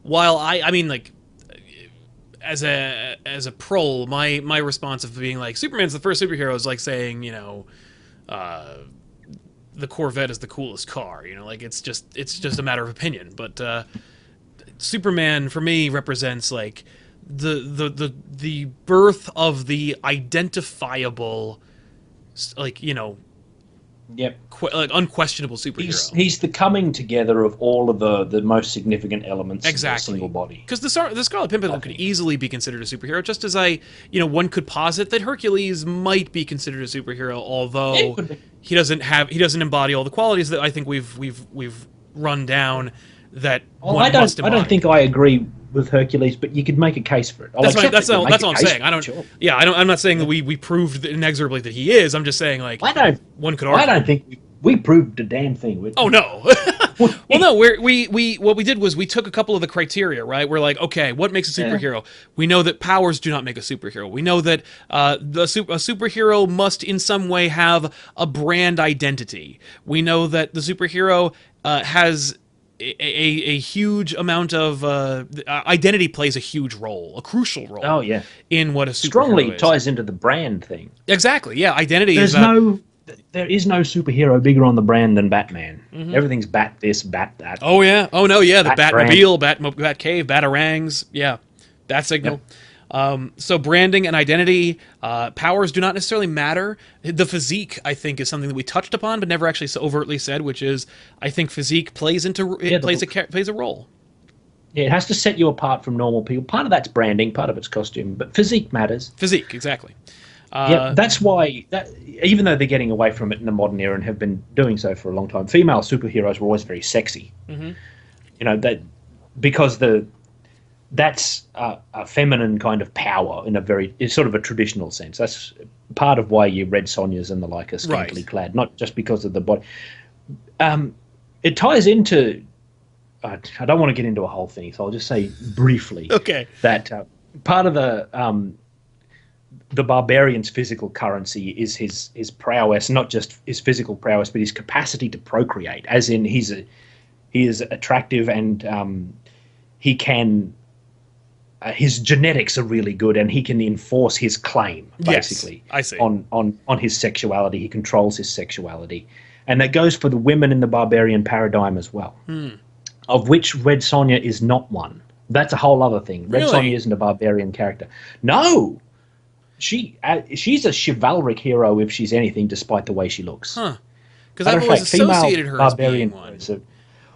while I mean, like, as a troll, my response of being like Superman's the first superhero is like saying, you know, the Corvette is the coolest car. You know, like it's just a matter of opinion. But Superman for me represents like the birth of the identifiable, like, you know, like unquestionable superhero.
He's the coming together of all of the most significant elements of a single body.
Because the Scarlet Pimpernel could easily be considered a superhero, just as one could posit that Hercules might be considered a superhero, although he doesn't embody all the qualities that I think we've run down. That I
don't think I agree with Hercules, but you could make a case for it.
That's all I'm saying. I'm not saying that we proved inexorably that he is. I'm just saying, like, one could argue.
I don't think we proved a damn thing.
Oh no. Well, no. What we did was we took a couple of the criteria. Right, we're like, okay, what makes a superhero? Yeah. We know that powers do not make a superhero. We know that a superhero must in some way have a brand identity. We know that the superhero has a huge amount of identity plays a huge role, a crucial role.
Oh yeah,
in what a superhero
strongly
is.
Ties into the brand thing.
Exactly. Yeah, identity.
There is no superhero bigger on the brand than Batman. Mm-hmm. Everything's Bat this, Bat that.
Oh yeah. Oh no. Yeah. The Batmobile, Bat Cave, Batarangs. Yeah. Bat Signal. Yep. So branding and identity, powers do not necessarily matter. The physique, I think, is something that we touched upon but never actually so overtly said, which is, I think physique plays a role. Yeah,
it has to set you apart from normal people. Part of that's branding, part of it's costume, but physique matters.
Physique, exactly.
That's why, even though they're getting away from it in the modern era and have been doing so for a long time, female superheroes were always very sexy. Mm-hmm. You know, because that's a feminine kind of power in it's sort of a traditional sense. That's part of why you Red Sonjas and the like are scantily clad, not just because of the body. It ties into I don't want to get into a whole thing, so I'll just say briefly
Okay.
that part of the barbarian's physical currency is his prowess, not just his physical prowess, but his capacity to procreate. As in, he is attractive, and he can. His genetics are really good, and he can enforce his claim, basically.
Yes, I see.
On his sexuality. He controls his sexuality. And that goes for the women in the barbarian paradigm as well, of which Red Sonja is not one. That's a whole other thing. Red
Really?
Sonja isn't a barbarian character. No! She's a chivalric hero if she's anything, despite the way she looks.
Huh. Because
Matter
I've
of
always
fact, female
associated her as
barbarian
being one.
heroes are-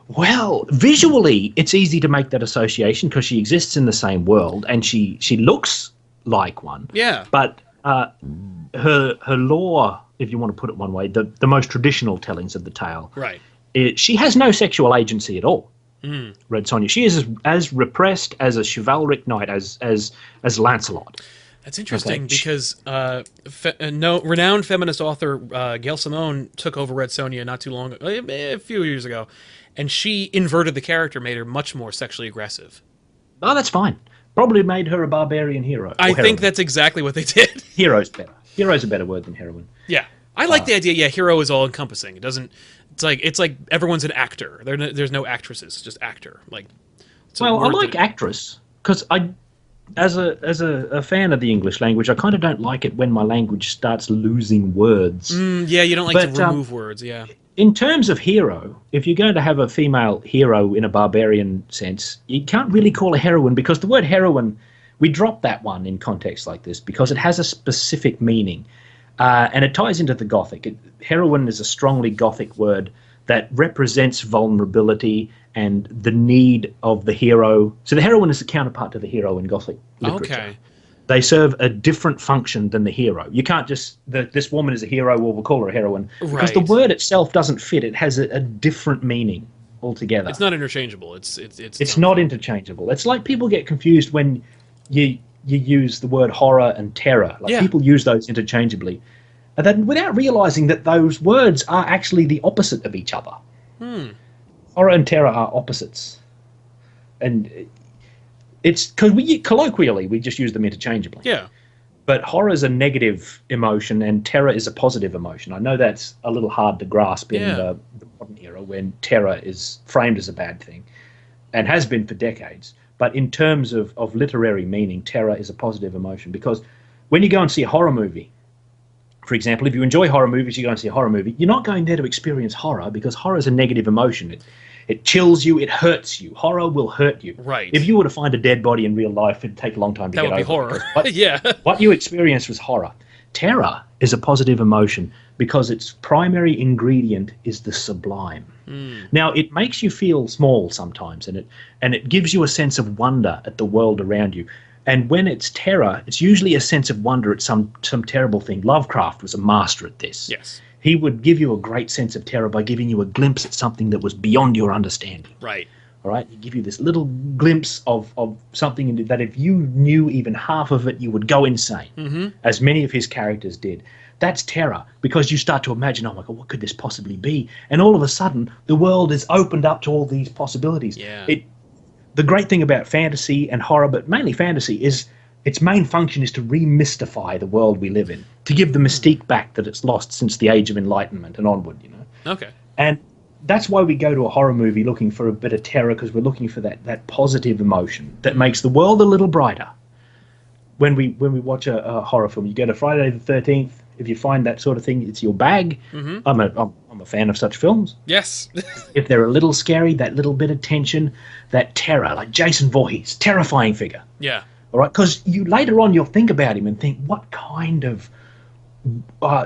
well, visually, it's easy to make that association because she exists in the same world and she looks like one.
Yeah.
But her lore, if you want to put it one way, the most traditional tellings of the tale,
Right.
she has no sexual agency at all. Red Sonja. She is as repressed as a chivalric knight as Lancelot.
That's interesting
Okay.
because renowned feminist author Gail Simone took over Red Sonja not too long ago, a few years ago, and she inverted the character, made her much more sexually aggressive.
Oh, that's fine. Probably made her a barbarian hero.
I
heroine.
think that's exactly what they did.
Hero's better. Hero's a better word than heroine.
Yeah, I like the idea. Yeah, hero is all encompassing. It doesn't. It's like everyone's an actor. There's no actresses, just actor. Like, it's a
Well, I
word
like
that-
actress because as a fan of the English language, I kind of don't like it when my language starts losing words.
Yeah, you don't like
But,
to remove words. Yeah.
In terms of hero, if you're going to have a female hero in a barbarian sense, you can't really call a heroine because the word heroine, we drop that one in context like this because it has a specific meaning. And it ties into the Gothic. Heroine is a strongly Gothic word that represents vulnerability and the need of the hero. So the heroine is the counterpart to the hero in Gothic literature.
Okay.
They serve a different function than the hero. You can't just, this woman is a hero, well, we'll call her a heroine. Because the
Right.
word itself doesn't fit. It has a different meaning altogether.
It's not interchangeable.
It's not interchangeable. It's like people get confused when you use the word horror and terror. Like
Yeah.
people use those interchangeably. And then without realizing that those words are actually the opposite of each other. Horror and terror are opposites. And it's because colloquially we just use them interchangeably.
Yeah.
But horror is a negative emotion and terror is a positive emotion. I know that's a little hard to grasp in the modern era when terror is framed as a bad thing and has been for decades. But in terms of literary meaning, terror is a positive emotion because when you go and see a horror movie, for example, if you enjoy horror movies, you go and see a horror movie, you're not going there to experience horror because horror is a negative emotion. It chills you, it hurts you. Horror will hurt you.
Right.
If you were to find a dead body in real life, it'd take a long time to
That
get
would be
over.
horror.
What,
Yeah.
what you experienced was horror. Terror is a positive emotion because its primary ingredient is the sublime. Now, it makes you feel small sometimes, and it gives you a sense of wonder at the world around you. And when it's terror, it's usually a sense of wonder at some terrible thing. Lovecraft was a master at this.
Yes.
He would give you a great sense of terror by giving you a glimpse at something that was beyond your understanding.
Right.
All right? He'd give you this little glimpse of something that if you knew even half of it, you would go insane, as many of his characters did. That's terror because you start to imagine, oh my God, what could this possibly be? And all of a sudden, the world is opened up to all these possibilities.
Yeah.
The great thing about fantasy and horror, but mainly fantasy, is its main function is to remystify the world we live in, to give the mystique back that it's lost since the Age of Enlightenment and onward, you know.
Okay.
And that's why we go to a horror movie looking for a bit of terror, because we're looking for that positive emotion that makes the world a little brighter. When we watch a horror film, you go to Friday the 13th. If you find that sort of thing, it's your bag. I'm a fan of such films.
Yes.
If they're a little scary, that little bit of tension, that terror, like Jason Voorhees, terrifying figure.
Yeah.
All right, because you later on you'll think about him and think, what kind of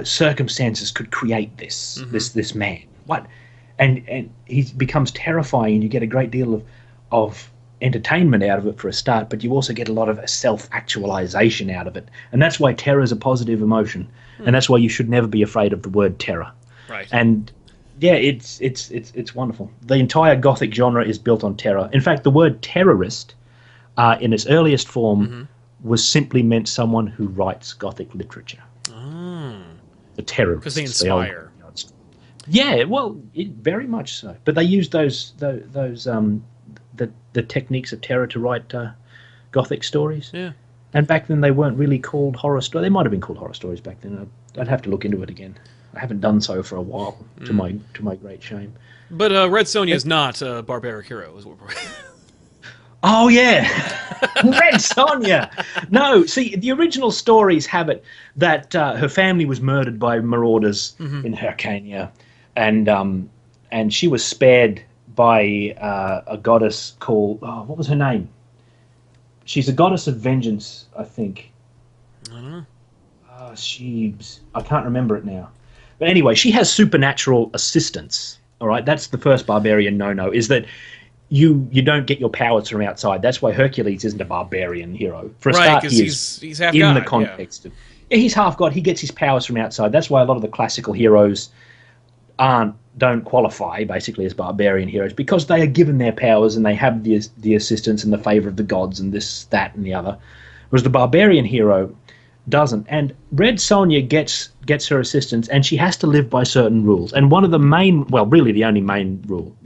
circumstances could create this man? What, and he becomes terrifying, and you get a great deal of entertainment out of it for a start, but you also get a lot of self-actualization out of it, and that's why terror is a positive emotion, and that's why you should never be afraid of the word terror.
Right.
And yeah, it's wonderful. The entire Gothic genre is built on terror. In fact, the word terrorist, in its earliest form, was simply meant someone who writes Gothic literature. The terrorists.
Because they inspire.
Yeah, well, very much so. But they used the techniques of terror to write Gothic stories.
Yeah.
And back then they weren't really called horror stories. They might have been called horror stories back then. I'd have to look into it again. I haven't done so for a while, to my great shame.
But Red Sonja is not a barbaric hero, is what we're...
Oh, yeah. Red Sonja. No, see, the original stories have it that her family was murdered by marauders in Hyrcania, and she was spared by a goddess called... Oh, what was her name? She's a goddess of vengeance, I think.
I don't know.
I can't remember it now. But anyway, she has supernatural assistance. All right, that's the first barbarian no-no, is that you don't get your powers from outside. That's why Hercules isn't a barbarian hero. For a start,
he's half
in
god,
the context of... Yeah, he's half god. He gets his powers from outside. That's why a lot of the classical heroes don't qualify, basically, as barbarian heroes, because they are given their powers and they have the assistance and the favour of the gods and this, that, and the other. Whereas the barbarian hero doesn't. And Red Sonja gets her assistance, and she has to live by certain rules. And one of the main, well, really the only rule,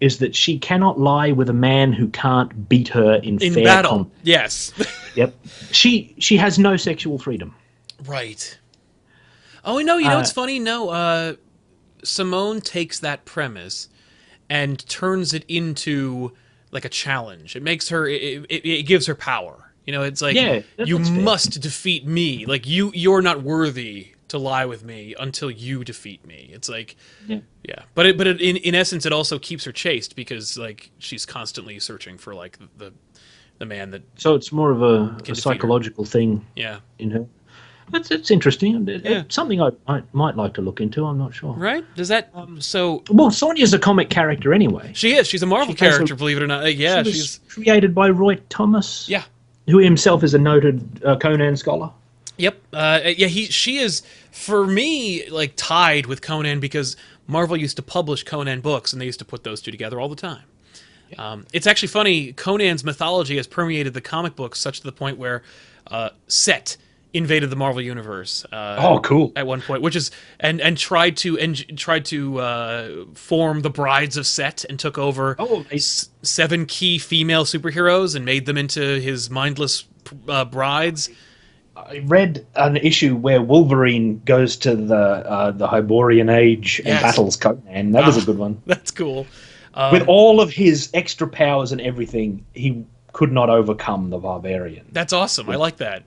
is that she cannot lie with a man who can't beat her in fair
battle.
combat.
Yes.
Yep. She has no sexual freedom.
Right. Oh, no, you know what's funny? No, Simone takes that premise and turns it into like a challenge. It makes her, it gives her power. You know, it's like, you must defeat me. Like, you're not worthy to lie with me until you defeat me. It's like, yeah. But in essence, it also keeps her chaste because, like, she's constantly searching for, like, the man that...
So it's more of a psychological thing in her. It's interesting. It's something I might like to look into. I'm not sure.
Right? Does that... so...
Well, Sonya's a comic character anyway.
She is. She's a Marvel character, believe it or not. Yeah,
she's created by Roy Thomas.
Yeah.
Who himself is a noted Conan scholar.
Yep. She is, for me, like, tied with Conan because Marvel used to publish Conan books, and they used to put those two together all the time. It's actually funny, Conan's mythology has permeated the comic books such to the point where Set invaded the Marvel universe.
Cool!
At one point, which is and tried to form the Brides of Set and took over 7 key female superheroes and made them into his mindless brides.
I read an issue where Wolverine goes to the Hyborian Age and battles Conan. That was a good one.
That's cool.
With all of his extra powers and everything, he could not overcome the Barbarian.
That's awesome. I like that.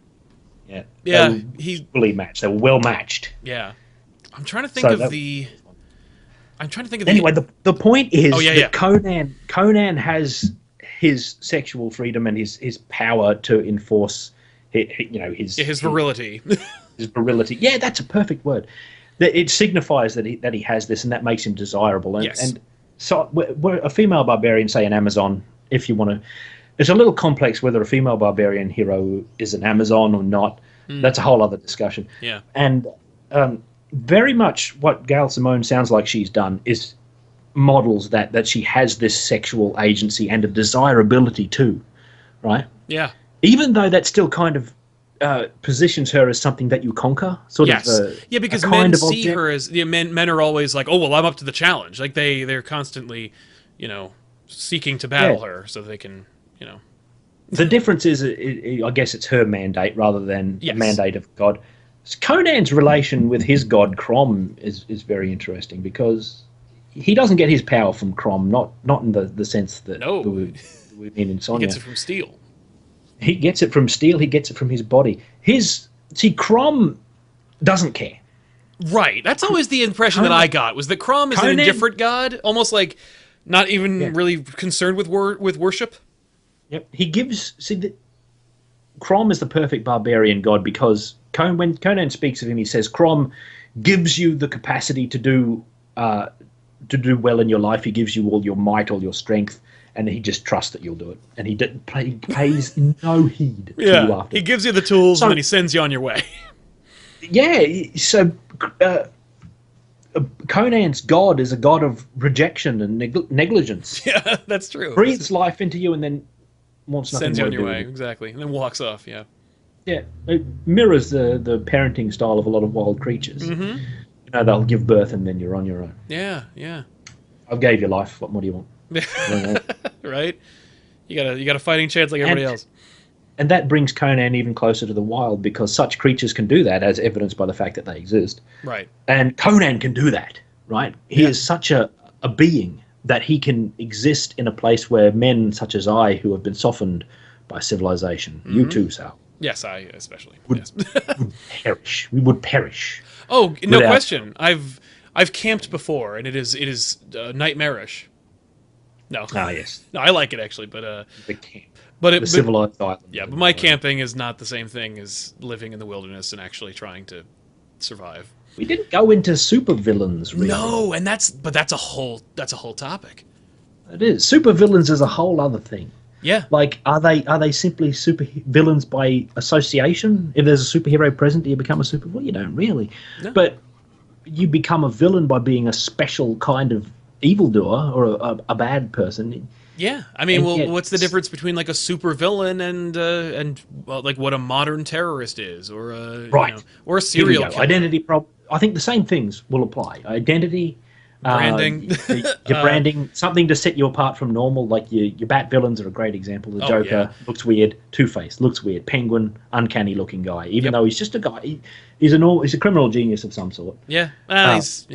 Yeah. He's fully matched. They were well matched.
Yeah. I'm trying to think of the...
Anyway, the point is that Conan has his sexual freedom and his power to enforce his
virility.
His virility. Yeah, that's a perfect word. It signifies that he has this, and that makes him desirable. And so we're a female barbarian, say an Amazon, if you want to... It's a little complex whether a female barbarian hero is an Amazon or not. That's a whole other discussion.
Yeah.
And very much what Gail Simone sounds like she's done is models that she has this sexual agency and a desirability too, right?
Yeah.
Even though that still kind of positions her as something that you conquer,
because men see her as men are always like, oh well, I'm up to the challenge. Like they're constantly, seeking to battle her so they can,
The difference is, I guess, it's her mandate rather than a mandate of God. Conan's relation with his god Crom is very interesting because he doesn't get his power from Crom, not in the sense that we mean in Sonja.
He gets it from steel.
He gets it from steel. He gets it from his body. Crom doesn't care.
Right. That's always the impression that I got, was that Crom is an indifferent god, almost like not even really concerned with worship.
Yep. He gives... Crom is the perfect barbarian god because when Conan speaks of him, he says Crom gives you the capacity to do well in your life. He gives you all your might, all your strength, and he just trusts that you'll do it. And he pays no heed to you after.
He gives you the tools and then he sends you on your way.
So Conan's god is a god of rejection and negligence.
Yeah, that's true.
Breathes life into you and then wants nothing
sends you on
to
your
do
way,
with it.
exactly, and then walks off. Yeah,
it mirrors the parenting style of a lot of wild creatures. they'll give birth and then you're on your own.
Yeah, yeah.
I've gave you life. What more do you want?
Right? You got a fighting chance like everybody else.
And that brings Conan even closer to the wild, because such creatures can do that, as evidenced by the fact that they exist.
Right.
And Conan can do that, right? He is such a being that he can exist in a place where men such as I, who have been softened by civilization, you too, Sal.
Yes, I especially.
Would perish. We would perish.
Oh, no question. I've camped before, and it is nightmarish. No.
Ah, yes.
No, I like it actually, but
The camp.
the
civilized island.
Yeah, but my camping is not the same thing as living in the wilderness and actually trying to survive.
We didn't go into supervillains, really.
No, and that's a whole topic.
It is. Supervillains is a whole other thing.
Yeah.
Like, are they simply super villains by association? If there's a superhero present, do you become a super? Well, you don't really. No. But you become a villain by being a special kind of evildoer or a bad person.
Yeah, I mean, well, what's the difference between like a super villain and like what a modern terrorist is, or or a serial killer?
Identity problem. I think the same things will apply. Identity,
branding,
your branding, something to set you apart from normal. Like your Bat villains are a great example. The Joker looks weird. Two-Face looks weird. Penguin, uncanny-looking guy. Even though he's just a guy, he's a criminal genius of some sort.
Yeah, he's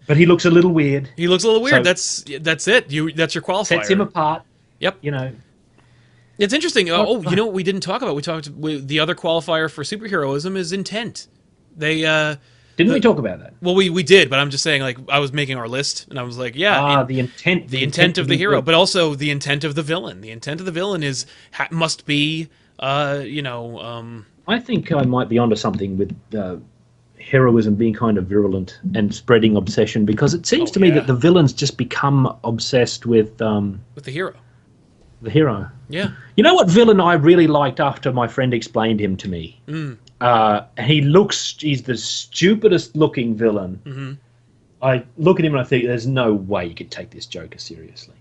but he looks a little weird.
He looks a little weird. So that's it. That's your qualifier.
Sets him apart.
Yep. It's interesting. You know what we didn't talk about? The other qualifier for superheroism is intent. They
didn't we talk about that?
Well, we did, but I'm just saying, like, I was making our list, and I was like,
the intent
of the hero, but also the intent of the villain. The intent of the villain must be, I
think I might be onto something with heroism being kind of virulent and spreading obsession, because it seems to me that the villains just become obsessed with the
hero.
The hero.
Yeah.
You know what villain I really liked after my friend explained him to me? He's the stupidest looking villain.
Mm-hmm.
I look at him and I think there's no way you could take this Joker seriously.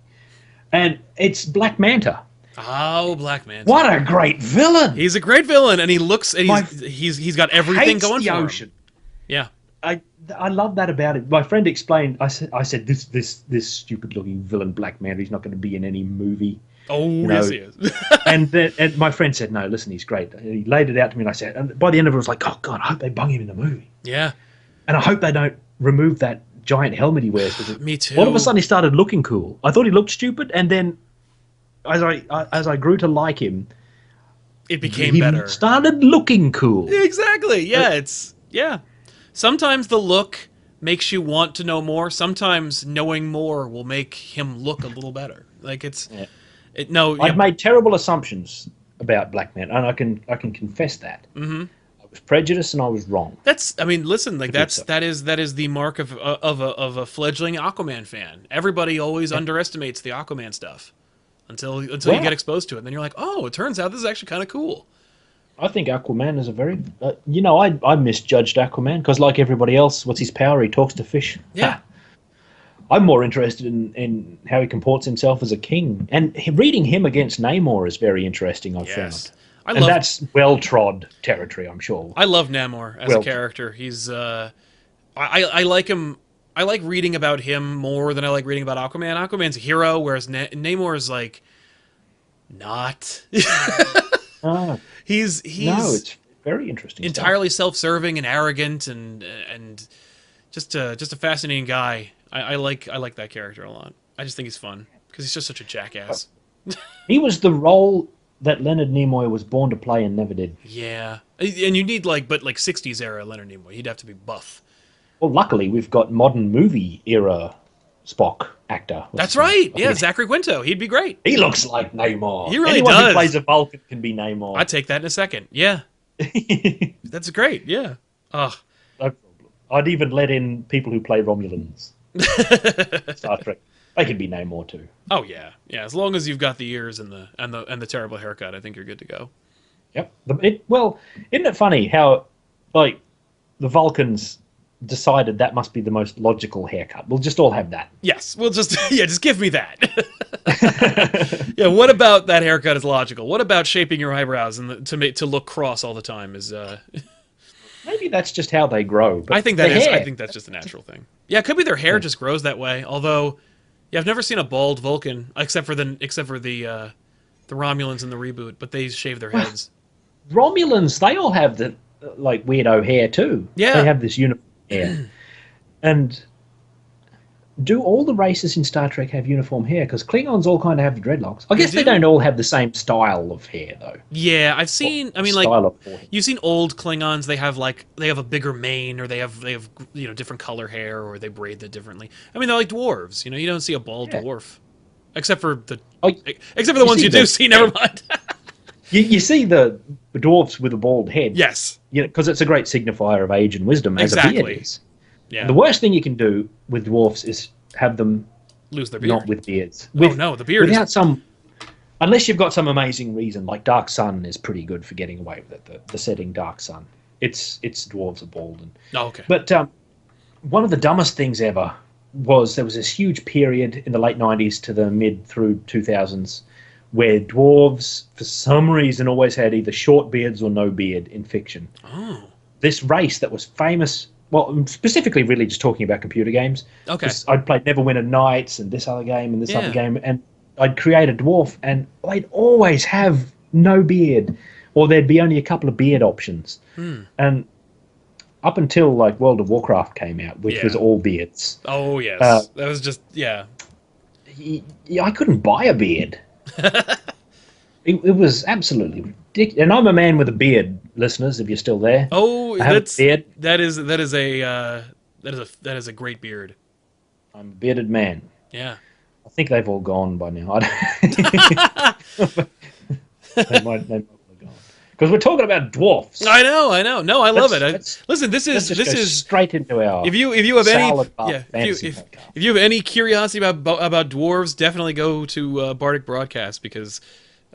And it's Black Manta.
Oh, Black Manta!
What a great villain!
He's a great villain, and he looks. And he's got everything going for him. Ocean. Yeah,
I love that about it. My friend explained. I said this stupid looking villain Black Manta. He's not going to be in any movie.
Oh, yes, he is.
and my friend said, no, listen, he's great. He laid it out to me, and I said, and by the end of it, I was like, oh God, I hope they bung him in the movie.
Yeah,
and I hope they don't remove that giant helmet he wears.
Me too.
All of a sudden, he started looking cool. I thought he looked stupid, and then as I grew to like him,
it became better.
Started looking cool.
Exactly. Yeah, Sometimes the look makes you want to know more. Sometimes knowing more will make him look a little better. Like it's. Yeah.
I've made terrible assumptions about Black Manta, and I can confess that.
Mm-hmm.
I was prejudiced and I was wrong.
Listen, like that is the mark of a fledgling Aquaman fan. Everybody always underestimates the Aquaman stuff until you get exposed to it, and then you're like, oh, it turns out this is actually kind of cool.
I think Aquaman is a very, I misjudged Aquaman because, like everybody else, what's his power? He talks to fish.
Yeah.
I'm more interested in how he comports himself as a king. And reading him against Namor is very interesting, I've found. That's well-trod territory, I'm sure.
I love Namor as a character. He's, I like him. I like reading about him more than I like reading about Aquaman. Aquaman's a hero, whereas Namor is, like, not. He's
it's very interesting.
Entirely self-serving and arrogant and just a fascinating guy. I like that character a lot. I just think he's fun because he's just such a jackass.
He was the role that Leonard Nimoy was born to play and never did.
Yeah, and you need like 60s era Leonard Nimoy. He'd have to be buff.
Well, luckily we've got modern movie era Spock actor.
That's right. Yeah, Zachary Quinto. He'd be great.
He looks like Namor.
He really
Anyone
does.
who plays a Vulcan can be Namor.
I'd take that in a second. Yeah. That's great. Yeah. Oh.
No problem. I'd even let in people who play Romulans. Star Trek. They could be Namor too.
Oh yeah. Yeah, as long as you've got the ears and the terrible haircut, I think you're good to go.
Yep. Isn't it funny how like the Vulcans decided that must be the most logical haircut. We'll just all have that.
Yes, we'll just give me that. Yeah, what about that haircut is logical? What about shaping your eyebrows and to look cross all the time is
Maybe that's just how they grow. But
I think that is. I think that's just a natural thing. Yeah, it could be their hair just grows that way. Although, yeah, I've never seen a bald Vulcan except for the Romulans in the reboot, but they shave their heads.
Romulans, they all have the like weirdo hair too.
Yeah,
they have this uniform hair. And do all the races in Star Trek have uniform hair? Because Klingons all kind of have the dreadlocks. I guess they don't all have the same style of hair, though.
Yeah, I've seen. I mean, like you've seen old Klingons. They have a bigger mane, or they have different color hair, or they braid it differently. I mean, they're like dwarves. You don't see a bald dwarf, except for the ones you do see. Never mind.
You see the dwarfs with a bald head.
Yes.
Because it's a great signifier of age and wisdom, as a beard is. Yeah. And the worst thing you can do with dwarfs is have them
lose their beard.
Not with beards.
The beard
unless you've got some amazing reason, like Dark Sun is pretty good for getting away with it. The setting Dark Sun, its dwarves are bald.
Okay.
But one of the dumbest things ever was there was this huge period in the late 90s to the mid through 2000s where dwarves, for some reason, always had either short beards or no beard in fiction.
Oh.
This race that was famous. Well, I'm specifically really just talking about computer games.
Okay.
I'd played Neverwinter Nights and this other game and this other game, and I'd create a dwarf, and they'd always have no beard, or there'd be only a couple of beard options. And up until like World of Warcraft came out, which was all beards.
Oh yes, that was just
I couldn't buy a beard. It was absolutely ridiculous. And I'm a man with a beard, listeners, if you're still there.
Oh, that is a great beard.
I'm a bearded man.
Yeah.
I think they've all gone by now. They might have gone. Because we're talking about dwarfs.
I know. No, I love it. Listen, this is
straight into our
if you have any curiosity about dwarves, definitely go to Bardic Broadcast, because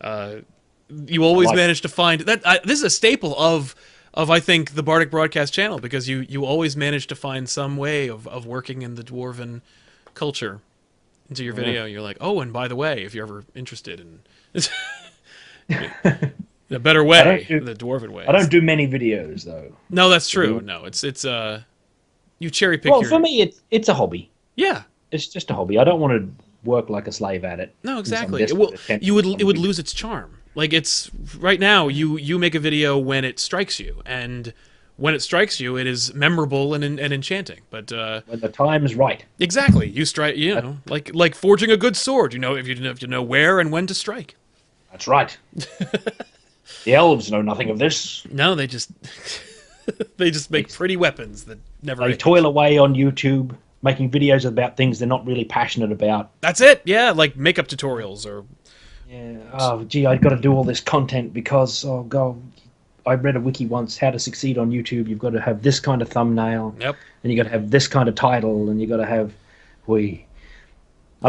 you always manage to find that. This is a staple of I think the Bardic Broadcast channel, because you always manage to find some way of working in the dwarven culture into your video. You're like, oh, and by the way, if you're ever interested in a better way, the dwarven way.
I don't do many videos though.
No, that's true. No, it's you cherry pick.
Well, for me, it's a hobby.
Yeah,
it's just a hobby. I don't want to work like a slave at it.
No, exactly. It would lose its charm. Like, it's right now, you make a video when it strikes you, and when it strikes you, it is memorable and enchanting. But
when the time's right,
exactly, you strike. Like forging a good sword. If you know where and when to strike.
That's right. The elves know nothing of this.
No, they just make pretty weapons that never.
They toil away on YouTube, making videos about things they're not really passionate about.
That's it. Yeah, like makeup tutorials or.
Yeah. Oh, gee, I've got to do all this content because I read a wiki once. How to succeed on YouTube? You've got to have this kind of thumbnail.
Yep.
And you got to have this kind of title, and you got to have. I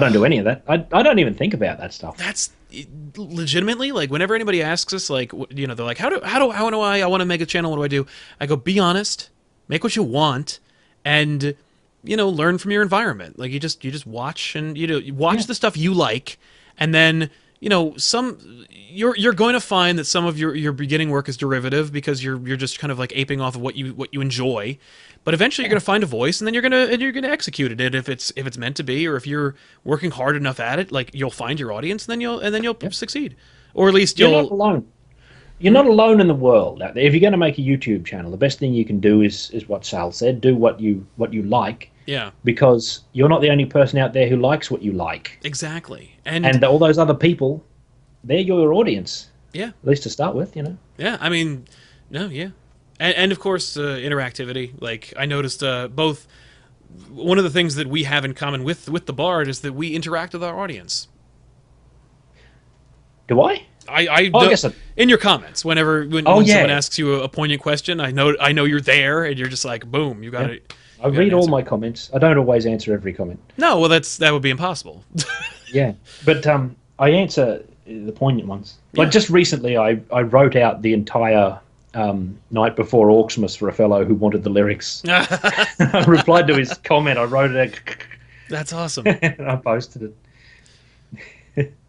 don't do any of that. I don't even think about that stuff.
That's legitimately, like, whenever anybody asks us, like, they're like, how do I want to make a channel? What do I do? I go, be honest, make what you want, and learn from your environment. Like, you just watch and watch the stuff you like, and then you're going to find that some of your beginning work is derivative because you're just kind of like aping off of what you enjoy. But eventually you're going to find a voice, and then you're going to execute it. And if it's meant to be, or if you're working hard enough at it, like, you'll find your audience, and then you'll succeed, or at least
you're not alone. You're not alone in the world out there. If you're going to make a YouTube channel, the best thing you can do is what Sal said: do what you like.
Yeah. Because
you're not the only person out there who likes what you like.
Exactly.
And all those other people, they're your audience.
Yeah.
At least to start with,
Yeah. I mean, no. Yeah. And of course, interactivity. Like, I noticed both. One of the things that we have in common with the Bard is that we interact with our audience.
Do I?
I guess in your comments, when someone asks you a poignant question, I know you're there, and you're just like, boom, you got it.
I read all my comments. I don't always answer every comment.
No, well, that would be impossible.
Yeah, but I answer the poignant ones. Like, just recently, I wrote out the entire Night Before Orksmas for a fellow who wanted the lyrics. I replied to his comment. I wrote it out.
That's awesome.
And I posted it.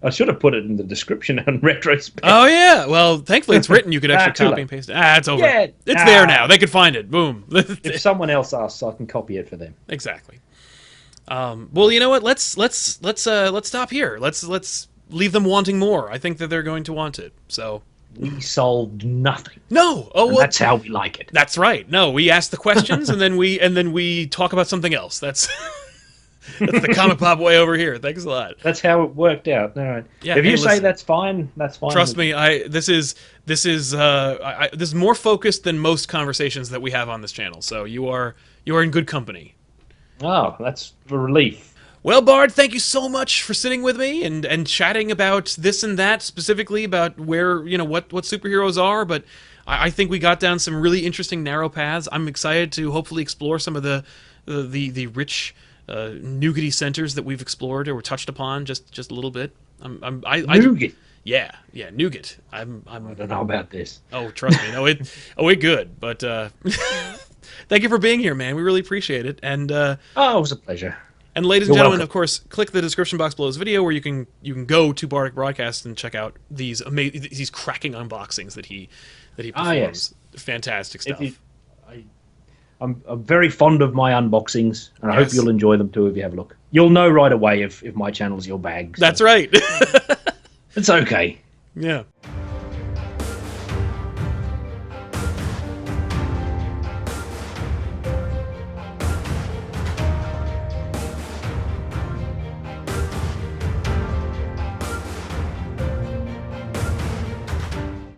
I should have put it in the description on retrospect.
Oh yeah. Well, thankfully it's written. You could actually
Too
copy
late.
and paste it. It's over.
Yeah,
It's there now. They could find it. Boom.
If someone else asks, I can copy it for them.
Exactly. Well, you know what? Let's stop here. Let's leave them wanting more. I think that they're going to want it. So
We solved nothing.
no. Oh,
And
well,
that's how we like it.
that's right. No, we ask the questions and then we talk about something else. That's that's the Comic Pop way over here. Thanks a lot.
That's how it worked out. All right.
Yeah,
if you
hey,
say
listen.
that's fine, that's fine.
Trust me, this is more focused than most conversations that we have on this channel. So you are in good company.
Oh, that's a relief.
Well, Bard, thank you so much for sitting with me and chatting about this and that, specifically about where, what superheroes are, but I think we got down some really interesting narrow paths. I'm excited to hopefully explore some of the rich nougaty centers that we've explored or touched upon just a little bit.
Nougat.
Yeah, nougat.
I don't know about this.
Oh, trust me. No, it good, but thank you for being here, man. We really appreciate it. And
Oh, it was a pleasure.
and ladies and
You're
gentlemen,
welcome.
of course, click the description box below this video where you can go to Bardic Broadcast and check out these cracking unboxings that he performs.
Ah, yes.
Fantastic stuff.
I'm very fond of my unboxings, and I hope
Yes.
you'll enjoy them too if you have a look. You'll know right away if my channel's your bag. So
That's right.
it's okay.
Yeah.